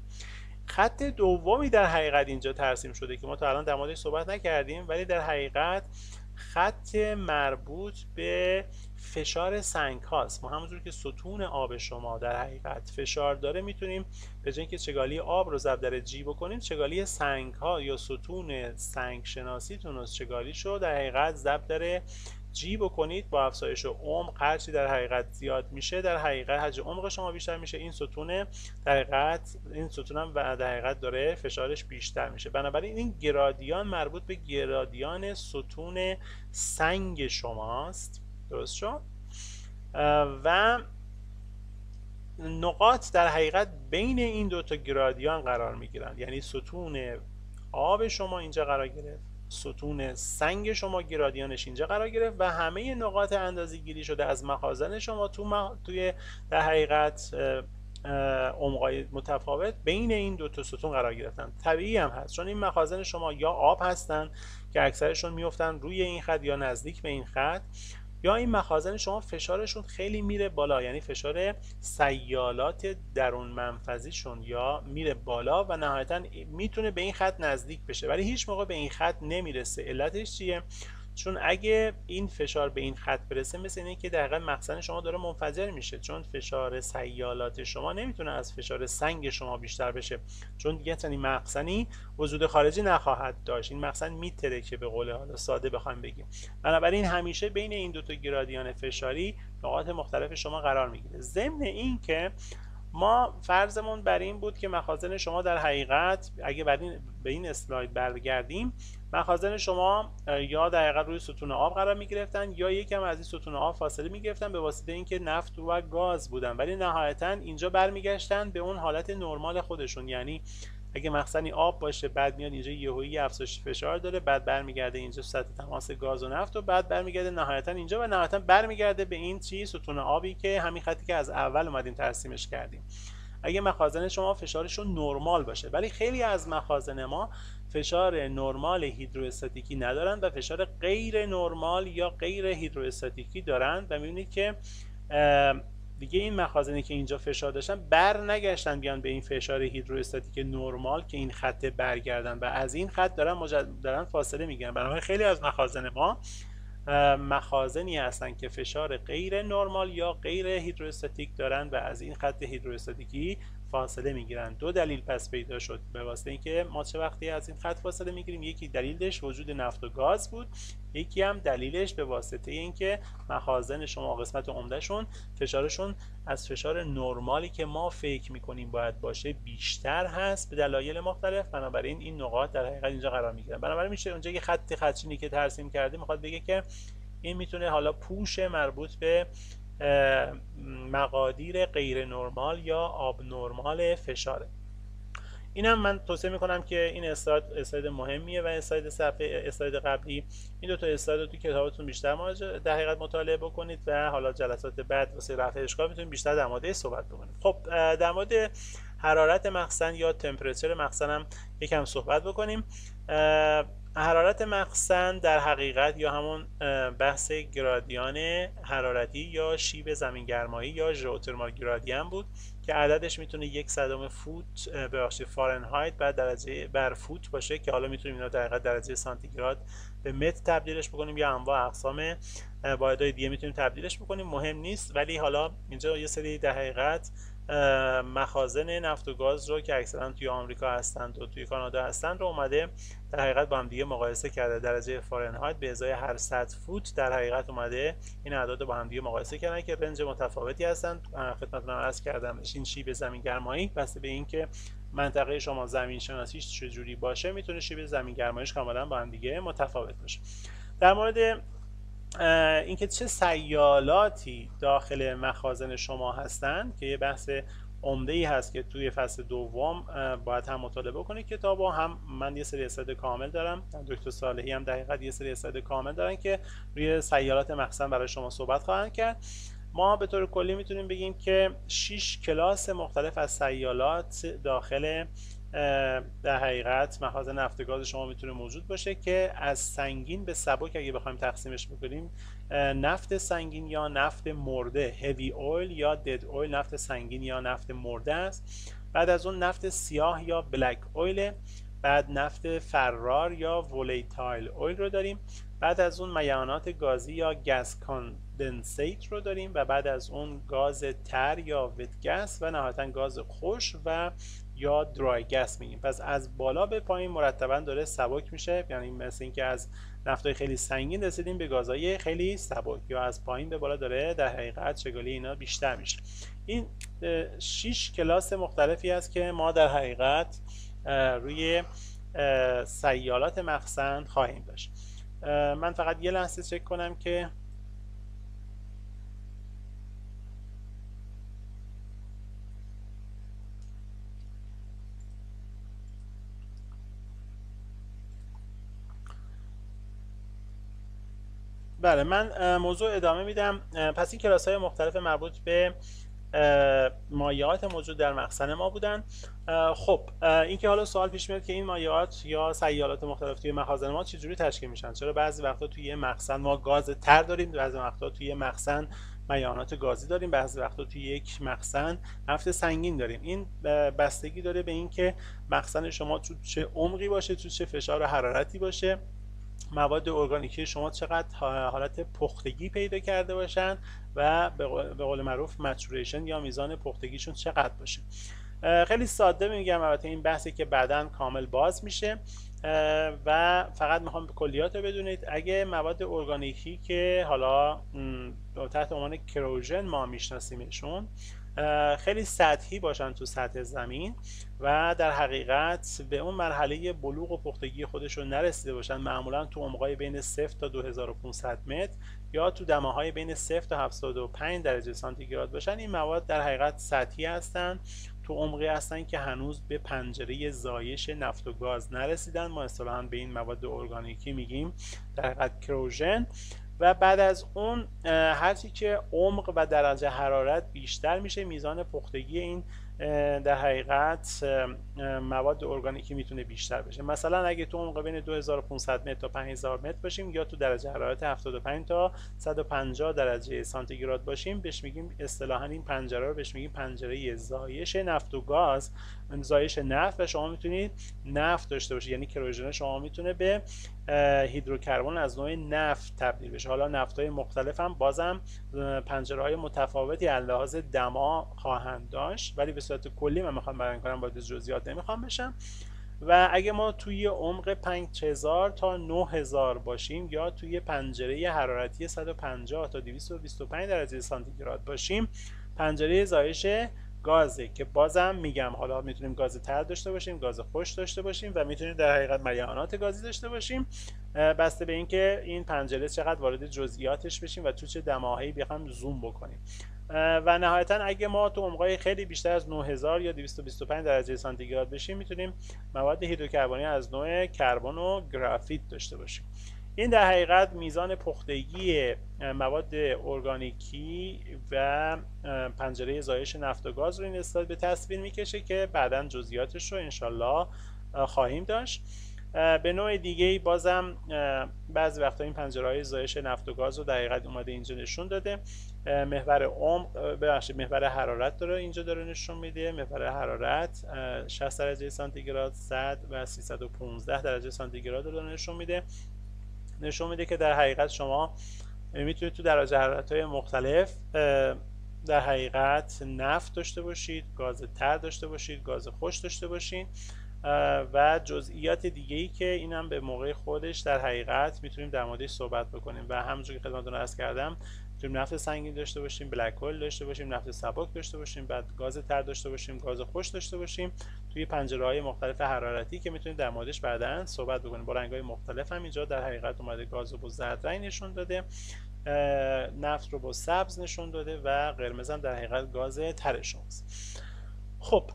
خط دومی در حقیقت اینجا ترسیم شده که ما تا الان در موردش صحبت نکردیم، ولی در حقیقت خط مربوط به فشار سنگ هاست. ما همونجور که ستون آب شما در حقیقت فشار داره، میتونیم به جای اینکه چگالی آب رو ضرب در جی بکنیم، چگالی سنگ ها یا ستون سنگ شناسیتون رو چگالیش رو در حقیقت ضرب در جی بکنید. با افزایش عمق هرچی در حقیقت زیاد میشه، در حقیقت حجم عمق شما بیشتر میشه، این ستون در حقیقت هم در حقیقت داره فشارش بیشتر میشه. بنابراین این گرادیان مربوط به گرادیان ستون سنگ شماست. درست شد؟ و نقاط در حقیقت بین این دو تا گرادیان قرار میگیرن، یعنی ستون آب شما اینجا قرار گرفت، ستون سنگ شما گرادیانش اینجا قرار گرفت و همه نقاط اندازه‌گیری شده از مخازن شما توی در حقیقت عمقای متفاوت بین این دو تا ستون قرار گرفتن. طبیعی هم هست، چون این مخازن شما یا آب هستن که اکثرشون میفتن روی این خط یا نزدیک به این خط، یا این مخازن شما فشارشون خیلی میره بالا، یعنی فشار سیالات درون منفذیشون یا میره بالا و نهایتا میتونه به این خط نزدیک بشه ولی هیچ موقع به این خط نمیرسه. علتش چیه؟ چون اگه این فشار به این خط برسه، مثل اینه که در حقیقت مخزن شما داره منفجر میشه، چون فشار سیالات شما نمیتونه از فشار سنگ شما بیشتر بشه، چون دیگه این مخزنی وجود خارجی نخواهد داشت، این مخزن میترکه به قول حالا ساده بخوایم بگیم. بنابراین همیشه بین این دو تا گرادیان فشاری نقاط مختلف شما قرار میگیره. ضمن این که ما فرضمون بر این بود که مخازن شما در حقیقت، اگه به این اسلاید برگردیم، مخازن شما یا در حقیقت روی ستون آب قرار می گرفتن یا یکم از این ستون آب فاصله می گرفتن به واسطه اینکه نفت و گاز بودن، ولی نهایتا اینجا برمیگشتن به اون حالت نرمال خودشون. یعنی اگه مخزنی آب باشه، بعد میاد اینجا یهویی افزایش فشار داره، بعد برمیگرده اینجا سطح تماس گاز و نفت و بعد برمیگرده نهایتا اینجا و نهایتا برمیگرده به این ستون آبی که همین خطی که از اول اومدیم ترسیمش کردیم. اگه مخازن شما فشارشون نرمال باشه، ولی خیلی از مخازن ما فشار نرمال هیدروستاتیکی ندارن و فشار غیر نرمال یا غیر هیدروستاتیکی دارن و میبینید که دیگه این مخازنی که اینجا فشار داشتن بر نگشتن بیان به این فشار هیدروستاتیک نرمال که این خط برگردن و از این خط دارن فاصله میگیرن. بنابراین خیلی از مخازن ما مخازنی هستن که فشار غیر نرمال یا غیر هیدروستاتیک دارن و از این خط هیدروستاتیکی فاصله میگیرن. دو دلیل پس پیدا شد به واسطه اینکه ما چه وقتی از این خط فاصله میگیریم. یکی دلیلش وجود نفت و گاز بود، یکی هم دلیلش به واسطه اینکه مخازن شما قسمت عمدهشون فشارشون از فشار نرمالی که ما فکر میکنیم باید باشه بیشتر هست به دلایل مختلف. بنابراین این نقاط در حقیقت اینجا قرار میگیرن. بنابراین میشه اونجا یه خطی که ترسیم کرده میخواد بگه که این میتونه حالا پوش مربوط به مقادیر غیر نرمال یا آب نرمال فشاره. اینم من توصیه میکنم که این اسلاید مهمیه و اسلاید قبلی، این دو تا اسلاید رو تو کتابتون بیشتر در حقیقت مطالعه بکنید و حالا جلسات بعد واسه رفع اشکال میتونید بیشتر در موردش صحبت بکنید. خب در مورد حرارت مخزن یا تمپرچر مخزن هم یکم صحبت بکنیم. حرارت مخزن در حقیقت یا همون بحث گرادیان حرارتی یا شیب زمینگرمایی یا ژئوترمال گرادیان بود که عددش میتونه 1/100 فوت ببخشید فارنهایت بعد درجه بر فوت باشه که حالا میتونیم اینا در حقیقت درجه سانتیگراد به متر تبدیلش بکنیم یا انواع اقسام واحدهای دیگه میتونیم تبدیلش بکنیم، مهم نیست. ولی حالا اینجا یه سری در حقیقت مخازن نفت و گاز رو که اکثرا توی آمریکا هستند و توی کانادا هستند رو اومده در حقیقت با هم دیگه مقایسه کرده. درجه فارنهایت به ازای هر 100 فوت در حقیقت اومده این اعداد رو با هم دیگه مقایسه کردن که رنج متفاوتی هستند. خدمتتون عرض کردم این شیب زمینگرمایی بسته به اینکه منطقه شما زمین شناسیش چجوری باشه میتونه شیب زمینگرماییش کاملا با هم دیگه متفاوت باشه. در مورد اینکه چه سیالاتی داخل مخازن شما هستند که یه بحث عمده‌ای هست که توی فصل دوم باید هم مطالعه بکنید کتابو، هم من یه سری اسلاید کامل دارم، دکتر صالحی هم در حقیقت یه سری اسلاید کامل دارن که روی سیالات مخزن برای شما صحبت خواهند کرد. ما به طور کلی میتونیم بگیم که 6 کلاس مختلف از سیالات داخل در حقیقت مخازن نفت و گاز شما میتونه موجود باشه که از سنگین به سبک اگه بخوایم تقسیمش بکنیم، نفت سنگین یا نفت مرده هیوی اویل یا دد اویل، نفت سنگین یا نفت مرده است. بعد از اون نفت سیاه یا بلک اویل، بعد نفت فرار یا ولتایل اویل رو داریم. بعد از اون میانات گازی یا گاز کاندنسیت رو داریم و بعد از اون گاز تر یا وت گاز و نهایتا گاز خوش و یا درای گاز میگیم. پس از بالا به پایین مرتبا داره سبک میشه، یعنی مثل اینکه از نفتای خیلی سنگین رسیدیم به گازهای خیلی سبک، یا از پایین به بالا داره در حقیقت چگالی اینا بیشتر میشه. این 6 کلاس مختلفی است که ما در حقیقت روی سیالات مخزن خواهیم داشت. من فقط یه لحظه چک کنم که بله من موضوع ادامه میدم. پس این کلاس های مختلف مربوط به مایعات موجود در مخزن ما بودن. خب این که حالا سوال پیش میاد که این مایعات یا سیالات مختلف توی مخازن ما چجوری تشکیل میشن؟ چرا بعضی وقتا توی مخزن ما گاز تر داریم، بعضی وقتا توی مخزن میانات گازی داریم، بعضی وقتا توی یک مخزن نفت سنگین داریم؟ این بستگی داره به اینکه مخزن شما تو چه عمقی باشه، تو چه فشار و حرارتی باشه، مواد ارگانیکی شما چقدر حالت پختگی پیدا کرده باشن و به قول معروف مچوریشن یا میزان پختگیشون چقدر باشه. خیلی ساده میگم، البته این بحثی که بعداً کامل باز میشه و فقط میخوام کلیات رو بدونید. اگه مواد ارگانیکی که حالا تحت عنوان کروژن ما میشناسیمشون خیلی سطحی باشن تو سطح زمین و در حقیقت به اون مرحله بلوغ و پختگی خودشون نرسیده باشن، معمولا تو عمقای بین 0 تا 2500 متر یا تو دماهای بین 0 تا 75 درجه سانتیگراد باشن، این مواد در حقیقت سطحی هستن، تو عمقی هستن که هنوز به پنجره زایش نفت و گاز نرسیدن. ما اصطلاحاً به این مواد ارگانیکی میگیم در حقیقت کروژن. و بعد از اون هرچی که عمق و درجه حرارت بیشتر میشه، میزان پختگی این در حقیقت مواد ارگانیکی میتونه بیشتر بشه. مثلا اگه تو عمق بین 2500 متر تا 5000 متر باشیم یا تو درجه حرارت 75 تا 150 درجه سانتیگراد باشیم، بهش میگیم اصطلاحاً این پنجره رو بهش میگیم پنجره زایش نفت و گاز، زایش نفت. و شما میتونید نفت داشته باشید، یعنی کروژن شما میتونه به هیدروکربن از نوع نفت تبدیل بشه. حالا نفت‌های مختلف هم بازم پنجره‌های متفاوتی از لحاظ دما خواهند داشت، ولی به صورت صورت کلی من میخوام بیان کنم، وارد جزئیات نمیخوام بشم. و اگه ما توی عمق 5000 تا 9000 باشیم یا توی پنجره حرارتی 150 تا 225 درجه سانتیگراد باشیم، پنجره زایش گازه که بازم میگم حالا میتونیم گاز تر داشته باشیم، گاز خوش داشته باشیم و میتونیم در حقیقت مریانات گازی داشته باشیم، بسته به اینکه این پنجره چقدر وارد جزئیاتش بشیم و تو چه دماهایی بخوایم زوم بکنیم. و نهایتا اگه ما تو عمقای خیلی بیشتر از 9000 یا 225 درجه سانتیگراد بشیم، میتونیم مواد هیدروکربنی از نوع کربن و گرافیت داشته باشیم. این در حقیقت میزان پختگی مواد ارگانیکی و پنجره زایش نفت و گاز رو این استاد به تصویر میکشه که بعدا جزئیاتش رو انشالله خواهیم داشت. به نوع دیگه بازم بعضی وقتا این پنجره‌های زایش نفت و گاز رو در حقیقت اومده اینجا نشون داده. محور محور حرارت داره اینجا داره نشون میده. محور حرارت 60 درجه سانتیگراد، 100 و 315 درجه سانتیگراد رو داره نشون میده که در حقیقت شما میتونید تو درجه حرارت‌های مختلف در حقیقت نفت داشته باشید، گاز تر داشته باشید، گاز خوش داشته باشید و جزئیات دیگه‌ای که اینم به موقع خودش در حقیقت میتونیم در موردش صحبت بکنیم. و همونجوری که خدمتتون عرض کردم میتونیم نفت سنگین داشته باشیم، بلک هول داشته باشیم، نفت سبک داشته باشیم، بعد گاز تر داشته باشیم، گاز خوش داشته باشیم توی پنجره‌های مختلف حرارتی که میتونیم در موردش بعداً صحبت بکنیم. با رنگ‌های مختلف هم اینجا در حقیقت اومده گاز رو با زرد رنگ نشون داده، نفت رو با سبز نشون داده و قرمز هم در حقیقت گاز تر شماست. خب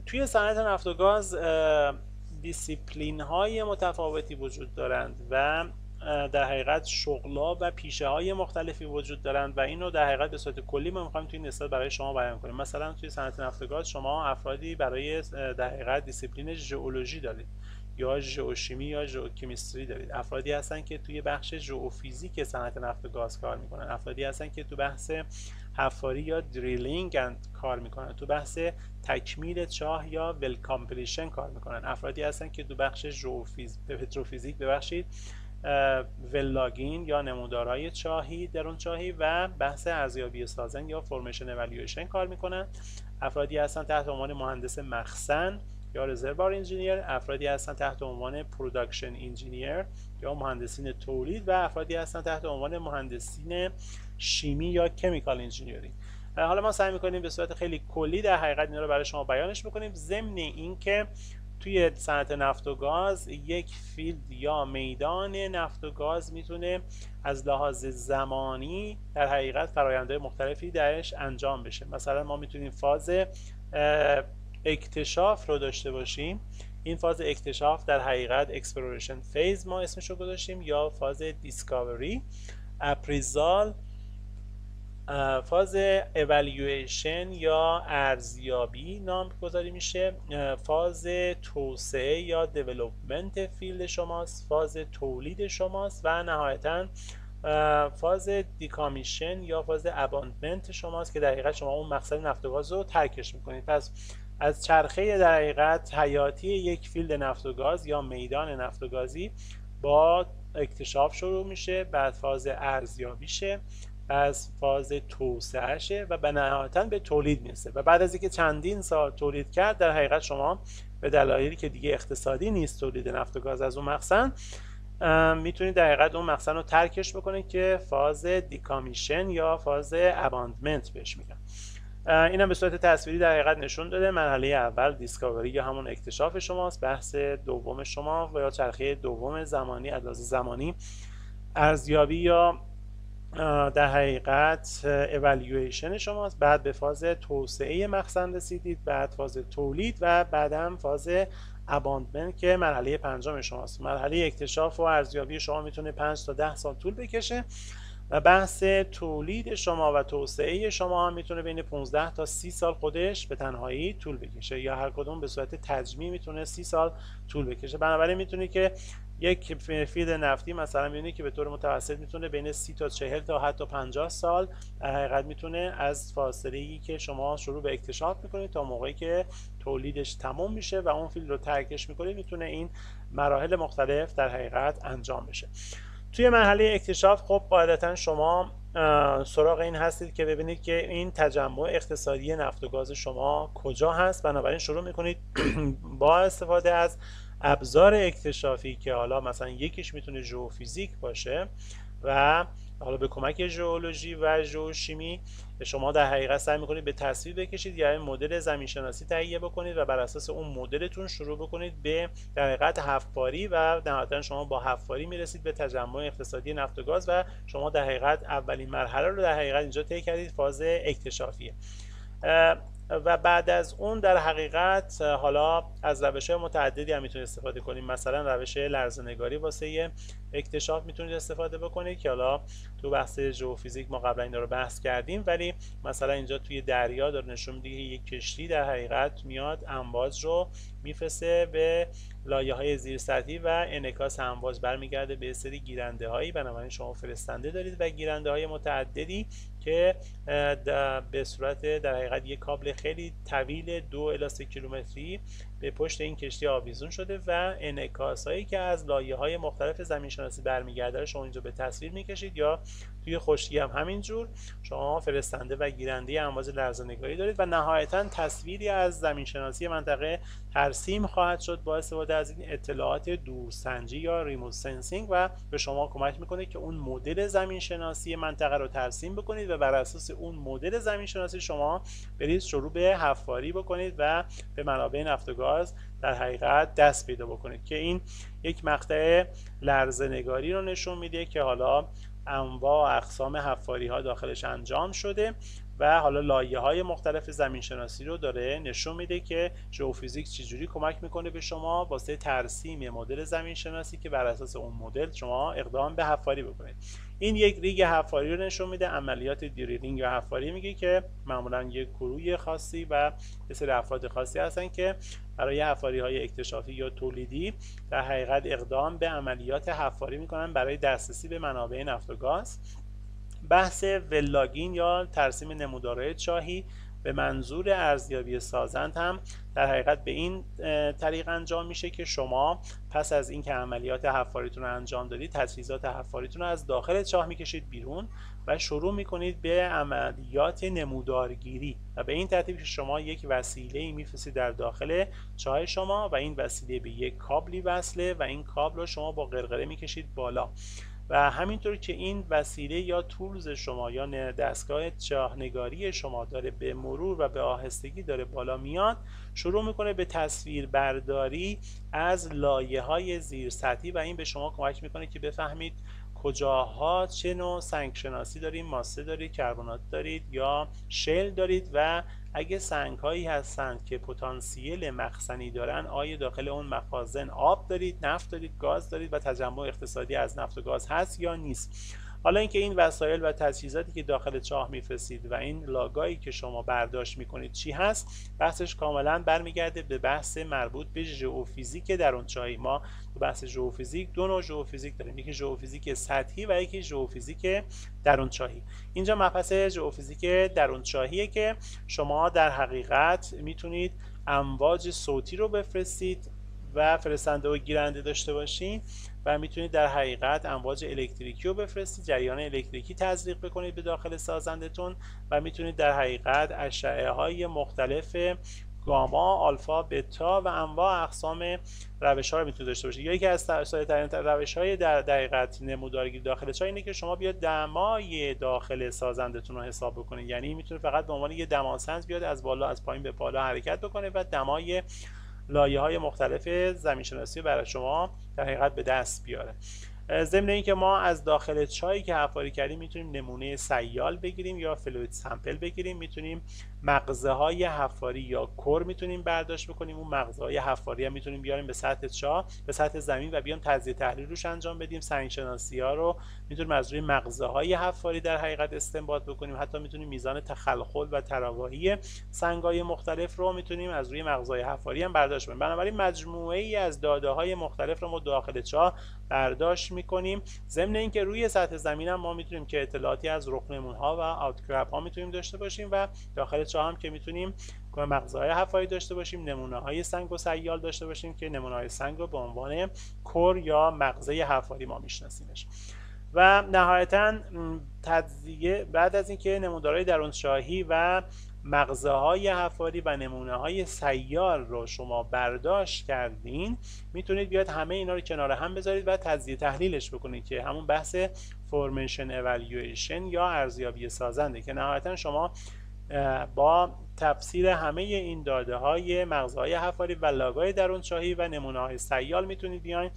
توی صنعت نفت و گاز دیسیپلین های متفاوتی وجود دارند و در حقیقت شغل‌ها و پیشه های مختلفی وجود دارند و اینو در حقیقت به صورت کلی ما می‌خوایم توی این استاد برای شما بیان کنیم. مثلا توی صنعت نفت و گاز شما افرادی برای در حقیقت دیسیپلین ژئولوژی دارید یا ژئوشیمی یا ژئوکیمیستری دارید، افرادی هستن که توی بخش ژئوفیزیک صنعت نفت و گاز کار میکنن، افرادی هستن که تو بحث حفاری یا دریلینگ کار میکنن، تو بحث تکمیل چاه یا ول کامپلیشن کار میکنن، افرادی هستن که تو بخش پتروفیزیک ببخشید ولاگین یا نمودارهای چاهی درون چاهی و بحث ارزیابی سازن یا فرمیشن اوالیویشن کار میکنن، افرادی هستن تحت عنوان مهندس مخزن یا رزروار انجینیر، افرادی هستن تحت عنوان پروداکشن انجینیر یا مهندسین تولید و افرادی هستن تحت عنوان مهندسین شیمی یا کمیکال انجینیرینگ. حالا ما سعی می‌کنیم به صورت خیلی کلی در حقیقت اینا رو برای شما بیانش بکنیم، ضمن اینکه توی صنعت نفت و گاز یک فیلد یا میدان نفت و گاز میتونه از لحاظ زمانی در حقیقت فرآیندهای مختلفی درش انجام بشه. مثلا ما میتونیم فاز اکتشاف رو داشته باشیم، این فاز اکتشاف در حقیقت اکسپلوریشن فیز ما اسمش رو گذاشتیم، یا فاز دیسکاوری، اپریزال، فاز اوالیویشن یا ارزیابی نامگذاری میشه، فاز توسعه یا دیولپمنت فیلد شماست، فاز تولید شماست و نهایتا فاز دیکامیشن یا فاز اباندمنت شماست که در حقیقت شما اون مقصد نفت و گاز رو ترکش میکنید. پس از چرخه در حقیقت حیاتی یک فیلد نفت و گاز یا میدان نفت و گازی با اکتشاف شروع میشه، بعد فاز ارزیابیشه، از فاز توسعه شه و نهایتاً به تولید میرسه و بعد از اینکه چندین سال تولید کرد در حقیقت شما به دلایلی که دیگه اقتصادی نیست تولید نفت و گاز از اون مخزن میتونید در حقیقت اون مخزن رو ترکش بکنید که فاز دیکامیشن یا فاز اباندمنت بهش میگن. اینم به صورت تصویری در حقیقت نشون داده. مرحله اول دیسکاوری یا همون اکتشاف شماست، بحث دوم شما و یا چرخه دوم زمانی از لحاظ زمانی ارزیابی یا در حقیقت اوالیویشن شماست، بعد به فاز توسعه مخزن رسیدید، بعد فاز تولید و بعدم فاز اباندمنت که مرحله پنجم شماست. مرحله اکتشاف و ارزیابی شما میتونه 5 تا 10 سال طول بکشه و بحث تولید شما و توسعه شما هم میتونه بین 15 تا 30 سال خودش به تنهایی طول بکشه یا هر کدوم به صورت تجمیع میتونه 30 سال طول بکشه. بنابراین میتونه که یک فیلد نفتی مثلا میبینید که به طور متوسط میتونه بین 30 تا 40 تا حتی 50 سال در حقیقت میتونه از فاصله‌ای که شما شروع به اکتشاف میکنید تا موقعی که تولیدش تموم میشه و اون فیلد رو ترکش میکنید میتونه این مراحل مختلف در حقیقت انجام بشه. توی مرحله اکتشاف خب قاعدتا شما سراغ این هستید که ببینید که این تجمع اقتصادی نفت و گاز شما کجا هست. بنابراین شروع میکنید با استفاده از ابزار اکتشافی که حالا مثلا یکیش میتونه ژئوفیزیک باشه و حالا به کمک ژئولوژی و ژئوشیمی شما در حقیقت سعی میکنید به تصویر بکشید یا این مدل زمین شناسی تهیه بکنید و بر اساس اون مدلتون شروع بکنید به در حقیقت حفاری و نهایتا شما با حفاری میرسید به تجمع اقتصادی نفت و گاز و شما در حقیقت اولین مرحله رو در حقیقت اینجا طی کردید، فاز اکتشافیه. و بعد از اون در حقیقت حالا از روش‌های متعددی هم میتونید استفاده کنید. مثلا روش لرزه‌نگاری واسه اکتشاف میتونید استفاده بکنید که حالا تو بحث ژئوفیزیک ما قبلا اینا رو بحث کردیم، ولی مثلا اینجا توی دریا داره نشون میده که یک کشتی در حقیقت میاد امواج رو میفرسته به لایه‌های زیر سطحی و انعکاس امواج برمیگرده به سری گیرنده‌هایی. بنابراین شما فرستنده دارید و گیرنده‌های متعددی که به صورت در حقیقت یک کابل خیلی طویل 2 الی 3 کیلومتری به پشت این کشتی آویزون شده و انعکاس هایی که از لایه‌های مختلف زمین شناسی برمیگرده شما اینجا به تصویر میکشید، یا توی خشکی هم همینجور شما فرستنده و گیرنده امواج لرزه‌نگاری دارید و نهایتا تصویری از زمین شناسی منطقه ترسیم خواهد شد با استفاده از این اطلاعات دورسنجی یا ریموت سنسینگ و به شما کمک میکنه که اون مدل زمین شناسی منطقه رو ترسیم بکنید و بر اساس اون مدل زمین شناسی شما برید شروع به حفاری بکنید و به منابع نفت و گاز در حقیقت دست پیدا بکنید. که این یک مقطع لرزه‌نگاری رو نشون میده که حالا انواع و اقسام حفاری ها داخلش انجام شده و حالا لایه های مختلف زمین شناسی رو داره نشون میده که ژئوفیزیک چجوری کمک میکنه به شما واسه ترسیم مدل زمین شناسی که بر اساس اون مدل شما اقدام به حفاری بکنید. این یک ریگ حفاری رو نشون میده. عملیات دریلینگ یا حفاری میگه که معمولا یک گروه خاصی و یه سری افراد خاصی هستن که برای حفاری های اکتشافی یا تولیدی در حقیقت اقدام به عملیات حفاری میکنن برای دسترسی به منابع نفت و گاز. بحث ولاگین یا ترسیم نمودارهای چاهی به منظور ارزیابی سازند هم در حقیقت به این طریق انجام میشه که شما پس از اینکه عملیات حفاریتون رو انجام دادید تجهیزات حفاریتون رو از داخل چاه میکشید بیرون و شروع میکنید به عملیات نمودارگیری و به این ترتیب که شما یک وسیله میفرستید در داخل چاه شما و این وسیله به یک کابلی وصله و این کابل رو شما با قرقره میکشید بالا و همینطور که این وسیله یا تولز شما یا دستگاه چاهنگاری شما داره به مرور و به آهستگی داره بالا میاد شروع میکنه به تصویر برداری از لایه های زیر سطحی و این به شما کمک میکنه که بفهمید کجاها چه نوع سنگ شناسی دارید، ماسه دارید، کربنات دارید یا شل دارید و اگه سنگ هایی هستند که پتانسیل مخزنی دارن آیا داخل اون مخازن آب دارید، نفت دارید، گاز دارید و تجمع اقتصادی از نفت و گاز هست یا نیست. حالا اینکه این وسایل و تجهیزاتی که داخل چاه میفرستید و این لاگایی که شما برداشت میکنید چی هست، بحثش کاملا برمیگرده به بحث مربوط به ژئوفیزیک درونچاهی. ما تو بحث ژئوفیزیک دو نوع ژئوفیزیک داریم، یکی ژئوفیزیک سطحی و یکی ژئوفیزیک درونچاهی. اینجا مبحث ژئوفیزیک درونچاهیه که شما در حقیقت میتونید امواج صوتی رو بفرستید و فرستنده و گیرنده داشته باشین و میتونید در حقیقت امواج الکتریکی رو بفرستید، جریان الکتریکی تزریق بکنید به داخل سازندتون و میتونید در حقیقت اشعه های مختلف گاما، آلفا، بتا و انواع اقسام روش ها رو میتونید داشته باشید. یکی از سایه‌ترین روش های در حقیقت نمودارگیری داخل چاه اینه که شما بیاد دمای داخل سازندتون رو حساب بکنید. یعنی میتونه فقط به عنوان یه دماسنج بیاد از بالا از پایین به بالا حرکت بکنه و دمای لایه های مختلف زمین شناسی برای شما در حقیقت به دست بیاره. ضمن اینکه ما از داخل چاهی که حفاری کردیم میتونیم نمونه سیال بگیریم یا فلوید سامپل بگیریم، میتونیم مغزه های حفاری یا کور میتونیم برداشت بکنیم، اون مغزه های حفاری هم میتونیم بیاریم به سطح چاه، به سطح زمین و بیام تجزیه تحلیل روش انجام بدیم. سنگ شناسی ها رو میتونیم از روی مغزه های حفاری در حقیقت استنباط بکنیم، حتی میتونیم میزان تخلخل و تراوحی سنگ های مختلف رو میتونیم از روی مغزه های حفاری هم برداشت کنیم. بنابراین مجموعه ای از داده های مختلف رو ما داخل چاه برداشت میکنیم. ضمن اینکه روی سطح زمین هم ما میتونیم که اطلاعاتی از رخنمون ها و آوتکرپ ها میتونیم داشته باشیم و داخل چاه هم که میتونیم مغزهای حفاری داشته باشیم، نمونه های سنگ و سیال داشته باشیم که نمونه های سنگ رو به عنوان کور یا مغزه حفاری ما میشناسیمش. و نهایتا تجزیه بعد از اینکه نمودارهای درونشاهی و مغزهای حفاری و نمونه های سیال رو شما برداشت کردین، میتونید بیاد همه اینا رو کنار هم بذارید و تجزیه تحلیلش بکنید که همون بحث فورمیشن اوالیویشن یا ارزیابی سازنده، که نهایتا شما با تفسیر همه این داده های مغزهای حفاری و لاگ‌های درونشاهی و نمونه های سیال میتونید بیاین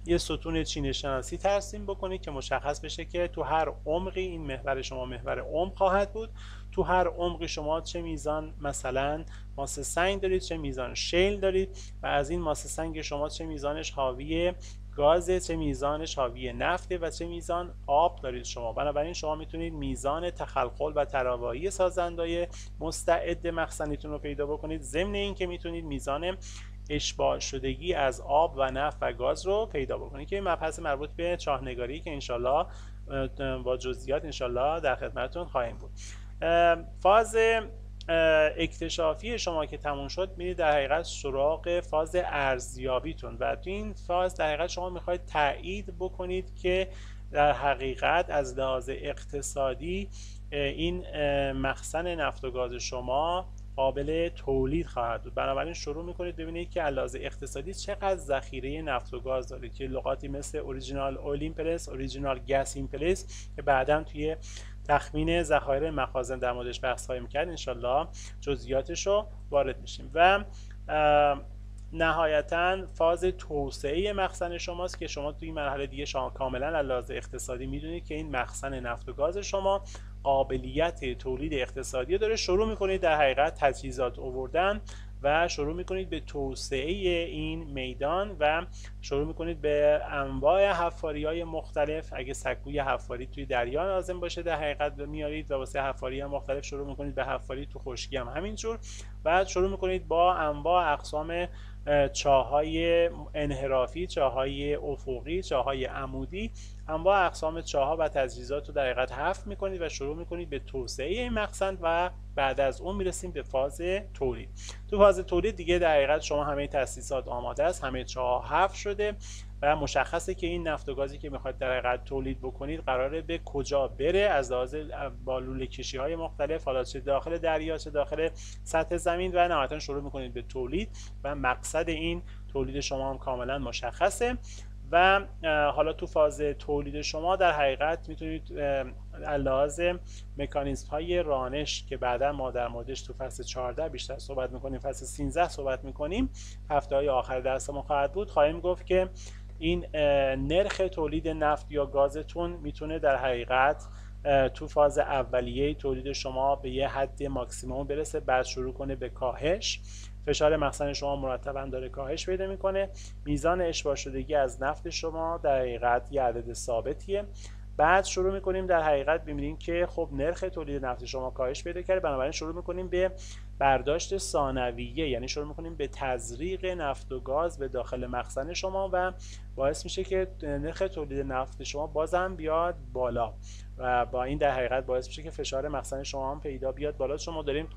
یه ستون چینه شناسی ترسیم بکنید که مشخص بشه که تو هر عمقی این محور شما محور عمق خواهد بود، تو هر عمقی شما چه میزان مثلا ماس سنگ دارید، چه میزان شیل دارید و از این ماس سنگ شما چه میزانش حاوی گازه، چه میزانش حاوی نفته و چه میزان آب دارید شما. بنابراین شما میتونید میزان تخلخل و تراوایی سازندهای مستعد مخزنیتون رو پیدا بکنید، ضمن اینکه میتونید میزان اشباع شدگی از آب و نفت و گاز رو پیدا بکنید که این مبحث مربوط به چاهنگاری که انشالله با جزئیات انشالله در خدمتتون خواهیم بود. فاز اکتشافی شما که تموم شد، میرید در حقیقت سراغ فاز ارزیابیتون و تو این فاز در حقیقت شما میخواید تایید بکنید که در حقیقت از لحاظ اقتصادی این مخزن نفت و گاز شما قابل تولید خواهد بود. بنابراین شروع میکنید ببینید که علاوه اقتصادی چقدر ذخیره نفت و گاز دارید که لغاتی مثل اوریجینال اویل این پلیس، اوریجینال گاز این پلیس که بعدا توی تخمین ذخایر مخازن در موردش بحث خواهیم کرد، انشالله جزئیاتش رو وارد میشیم. و نهایتا فاز توسعه مخزن شماست که شما توی این مرحله دیگه شما کاملا علاوه اقتصادی میدونید که این مخزن نفت و گاز شما قابلیت تولید اقتصادی داره. شروع میکنید در حقیقت تجهیزات آوردن و شروع میکنید به توسعه این میدان و شروع میکنید به انواع حفاری‌های مختلف. اگه سکوی حفاری توی دریا لازم باشه در حقیقت میارید و واسه حفاری مختلف شروع میکنید به حفاری تو خشکی هم همینجور. بعد شروع میکنید با انواع اقسام چاهای انحرافی، چاهای افقی، چاهای عمودی، انواع اقسام چاها و تجهیزات رو در حقیقت حفر میکنید و شروع میکنید به توسعه این مخزن و بعد از اون میرسیم به فاز تولید. تو فاز تولید دیگه در حقیقت شما همه تاسیسات آماده است، همه چاها حفر شده و مشخصه که این نفت و گازی که میخواید در حقیقت تولید بکنید قراره به کجا بره از لحاظ با لوله کشی های مختلف، حالا چه داخل دریا چه داخل سطح زمین، و نهایتا شروع میکنید به تولید و مقصد این تولید شما هم کاملا مشخصه. و حالا تو فاز تولید شما در حقیقت میتونید لحاظ مکانیزم های رانش که بعدا ما در موردش تو فصل 14 بیشتر صحبت میکنیم، فصل 13 صحبت میکنیم، هفته های آخر درسمون خواهد بود، خواهیم گفت که این نرخ تولید نفت یا گازتون میتونه در حقیقت تو فاز اولیه تولید شما به یه حد ماکسیموم برسه، بعد شروع کنه به کاهش. فشار مخزن شما مرتبا داره کاهش پیدا میکنه، میزان اشباع شدگی از نفت شما در حقیقت یه عدد ثابتیه. بعد شروع میکنیم در حقیقت ببینیم که خب نرخ تولید نفت شما کاهش پیدا کرده، بنابراین شروع میکنیم به برداشت ثانویه، یعنی شروع میکنیم به تزریق نفت و گاز به داخل مخزن شما و باعث میشه که نرخ تولید نفت شما بازم بیاد بالا و با این در حقیقت باعث میشه که فشار مخزن شما هم پیدا بیاد بالا. شما داریم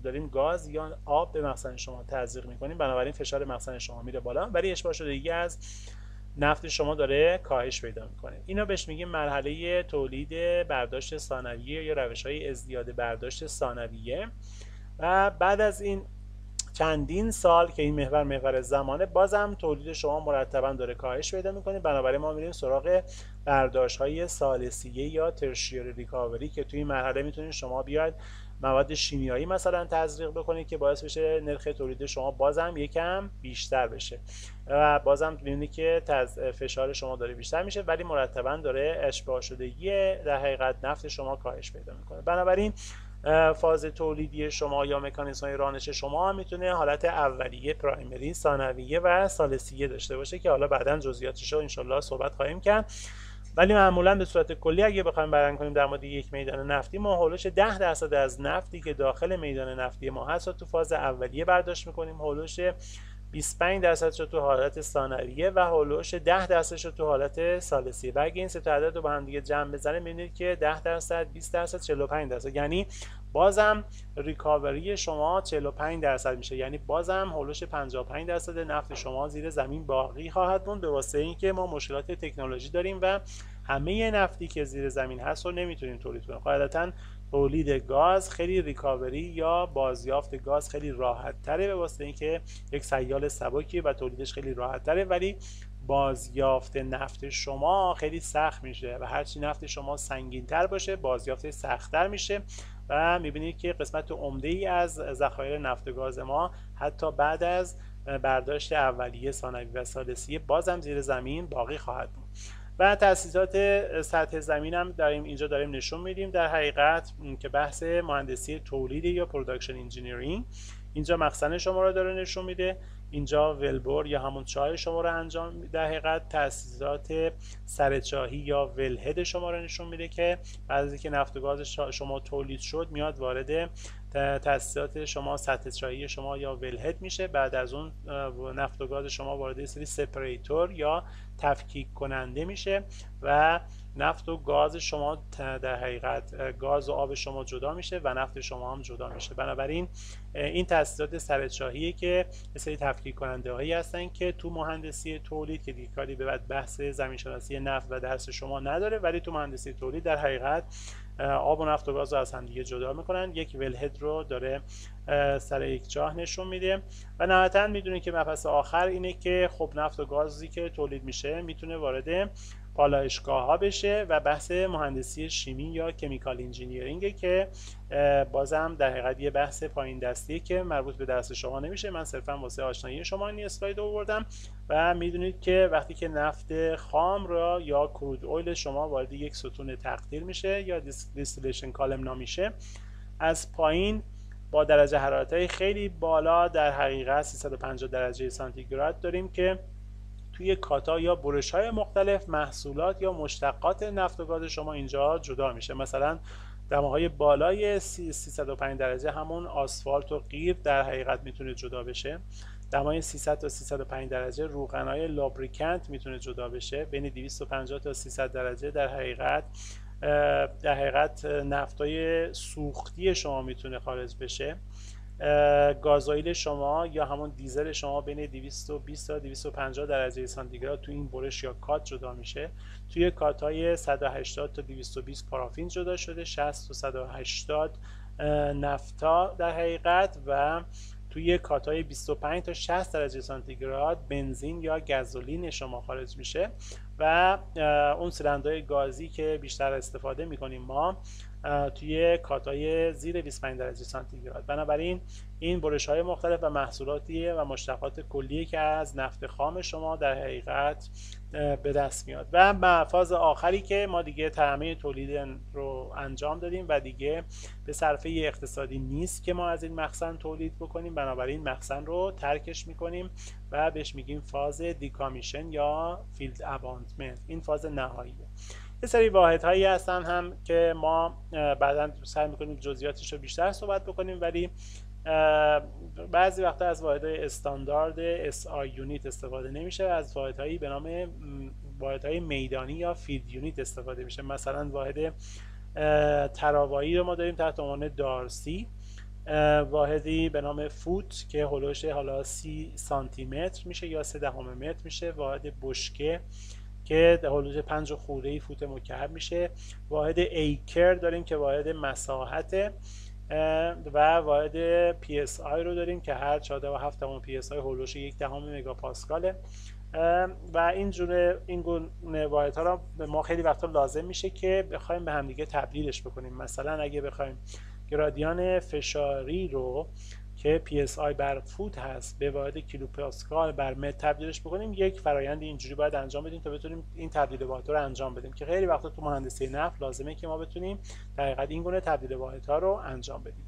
داریم گاز یا آب به مخزن شما تزریق میکنیم، بنابراین فشار مخزن شما میره بالا ولی اشباع شدگی از نفت شما داره کاهش پیدا میکنه. اینا بهش میگیم مرحله تولید برداشت ثانویه یا روش‌های ازدیاد برداشت ثانویه. و بعد از این چندین سال که این محور زمانه، بازم تولید شما مرتبا داره کاهش پیدا میکنه، بنابراین ما میریم سراغ برداشت‌های ثالثیه یا ترشیری ریکاوری که توی این مرحله میتونید شما بیاید مواد شیمیایی مثلا تزریق بکنید که باعث بشه نرخ تولید شما بازم یکم بیشتر بشه و بازم ببینید که فشار شما داره بیشتر میشه ولی مرتبا داره اشباع شدگی در حقیقت نفت شما کاهش پیدا میکنه. بنابراین فاز تولیدی شما یا مکانیزم های رانش شما هم میتونه حالت اولیه، پرایمری، ثانویه و ثالثیه داشته باشه که حالا بعداً جزئیاتش رو انشالله صحبت خواهیم کرد. ولی معمولا به صورت کلی اگه بخوایم بیان کنیم در مورد یک میدان نفتی، ما هولوش 10% از نفتی که داخل میدان نفتی ما هست تو فاز اولیه برداشت میکنیم، هولوش 20% 25% رو تو حالت ثانویه و هولوش 10% رو تو حالت ثالثیه. و اگه این سه تا عدد رو با هم دیگه جمع بزنیم می‌بینید که 10%، 20%، 45%، یعنی بازم ریکاوری شما 45% میشه، یعنی بازم هولوش 55% نفت شما زیر زمین باقی خواهد موند، به واسطه اینکه ما مشکلات تکنولوژی داریم و همه نفتی که زیر زمین هست رو نمیتونیم تولید کنیم. قاعدتاً تولید گاز خیلی ریکاوری یا بازیافت گاز خیلی راحت تره، به واسطه اینکه یک سیال سبکی و تولیدش خیلی راحت تره، ولی بازیافت نفت شما خیلی سخت میشه و هرچی نفت شما سنگین تر باشه بازیافت سخت‌تر میشه و میبینید که قسمت عمده ای از ذخایر نفت و گاز ما حتی بعد از برداشت اولیه، ثانویه و ثالثیه بازم زیر زمین باقی خواهد بود. و تاسیسات سطح زمین هم اینجا داریم نشون میدیم در حقیقت که بحث مهندسی تولید یا پروداکشن انجینیرینگ اینجا مخزن شما رو داره نشون میده، اینجا ولبور یا همون چاه شما رو انجام در حقیقت تاسیسات سرچاهی یا ولهد شما رو نشون میده که بعد از اینکه نفت و گاز شما تولید شد میاد وارد تاسیسات شما سطح چاهی شما یا ولهد میشه. بعد از اون نفت و گاز شما وارد سری سپریتور یا تفکیک کننده میشه و نفت و گاز شما در حقیقت گاز و آب شما جدا میشه و نفت شما هم جدا میشه. بنابراین این تاسیسات سرچاهیه که یه سری تفکیک کننده هایی هستن که تو مهندسی تولید که دیگه کاری به بحث زمین شناسی نفت و درس شما نداره، ولی تو مهندسی تولید در حقیقت آب و نفت و گاز رو از هم دیگه جدا میکنن. یک ولهد رو داره سر یک چاه نشون میده و نهایتا میدونید که مبحث آخر اینه که خب نفت و گازی که تولید میشه میتونه وارد پالایشگاه ها بشه و بحث مهندسی شیمی یا کمیکال انجینیرینگ که بازم در حقیقت یه بحث پایین دستی که مربوط به درس شما نمیشه. من صرفا واسه آشنایی شما این اسلاید آوردم و میدونید که وقتی که نفت خام را یا کرود اویل شما وارد یک ستون تقطیر میشه یا دیستیلیشن کالم نامیشه، از پایین با درجه حرارت‌های خیلی بالا در حقیقت 350 درجه سانتیگراد داریم که توی کاتا یا برش‌های مختلف محصولات یا مشتقات نفت و گاز شما اینجا جدا میشه. مثلا دماهای بالای 305 درجه همون آسفالت و قیر در حقیقت میتونه جدا بشه. دمای 300 تا 305 درجه روغنای لابریکنت میتونه جدا بشه. بین 250 تا 300 درجه در حقیقت نفتای سوختی شما میتونه خارج بشه. گازوئیل شما یا همون دیزل شما بین 220 تا 250 درجه سانتیگراد تو این برش یا کات جدا میشه. توی کات های 180 تا 220 پارافین جدا شده، 60 تا 180 نفتا در حقیقت و توی کات های 25 تا 60 درجه سانتیگراد بنزین یا گازولین شما خارج میشه و اون سیلندرهای گازی که بیشتر استفاده میکنیم ما توی کاتای زیر 25 درجه سانتیگراد. بنابراین این برش های مختلف و محصولاتی و مشتقات کلیه که از نفت خام شما در حقیقت به دست میاد و فاز آخری که ما دیگه همه تولید رو انجام دادیم و دیگه به صرفه اقتصادی نیست که ما از این مخزن تولید بکنیم، بنابراین مخزن رو ترکش میکنیم و بهش میگیم فاز دیکامیشن یا فیلد اباندمنت. این فاز نهاییه. یه سری واحدهایی هستن هم که ما بعداً سعی میکنیم جزئیاتش رو بیشتر صحبت بکنیم، ولی بعضی وقتا از واحدهای استاندارد SI یونیت استفاده نمیشه، از واحدهایی به نام واحدهای میدانی یا فیلد یونیت استفاده میشه. مثلا واحد تراوایی رو ما داریم تحت عنوان دارسی، واحدی به نام فوت که هولوش حالا 30 سانتی متر میشه یا 0.3 متر میشه، واحد بشکه که حدود 5 خورده فوت مکعب میشه، واحد ایکر داریم که واحد مساحت و واحد PSI رو داریم که هر 4.7 PSI هولوش 1/10 مگاپاسکاله و این گونه واحدها رو به ما خیلی وقتا لازم میشه که بخوایم به همدیگه تبدیلش بکنیم. مثلا اگه بخوایم گرادیان فشاری رو که PSI بر فوت هست به واحد کیلوپاسکال بر متر تبدیلش بکنیم، یک فرایند اینجوری باید انجام بدیم تا بتونیم این تبدیل واحدها رو انجام بدیم که خیلی وقتا تو مهندسی نفت لازمه که ما بتونیم در حقیقت این گونه تبدیل واحدها رو انجام بدیم.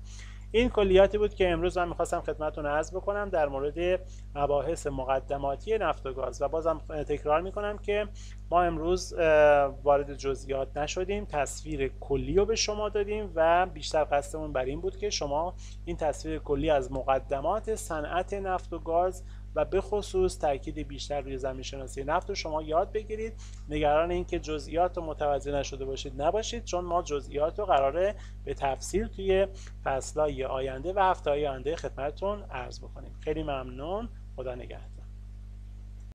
این کلیاتی بود که امروز من میخواستم خدمتتون عرض بکنم در مورد مباحث مقدماتی نفت و گاز و بازم تکرار میکنم که ما امروز وارد جزئیات نشدیم، تصویر کلی رو به شما دادیم و بیشتر قصدمون بر این بود که شما این تصویر کلی از مقدمات صنعت نفت و گاز و به خصوص تاکید بیشتر روی زمین شناسی نفت رو شما یاد بگیرید. نگران اینکه جزئیات رو متوجه نشده باشید نباشید، چون ما جزئیات رو قراره به تفصیل توی فصل‌های آینده و هفته‌های آینده خدمتتون عرض بکنیم. خیلی ممنون. خدا نگهدار.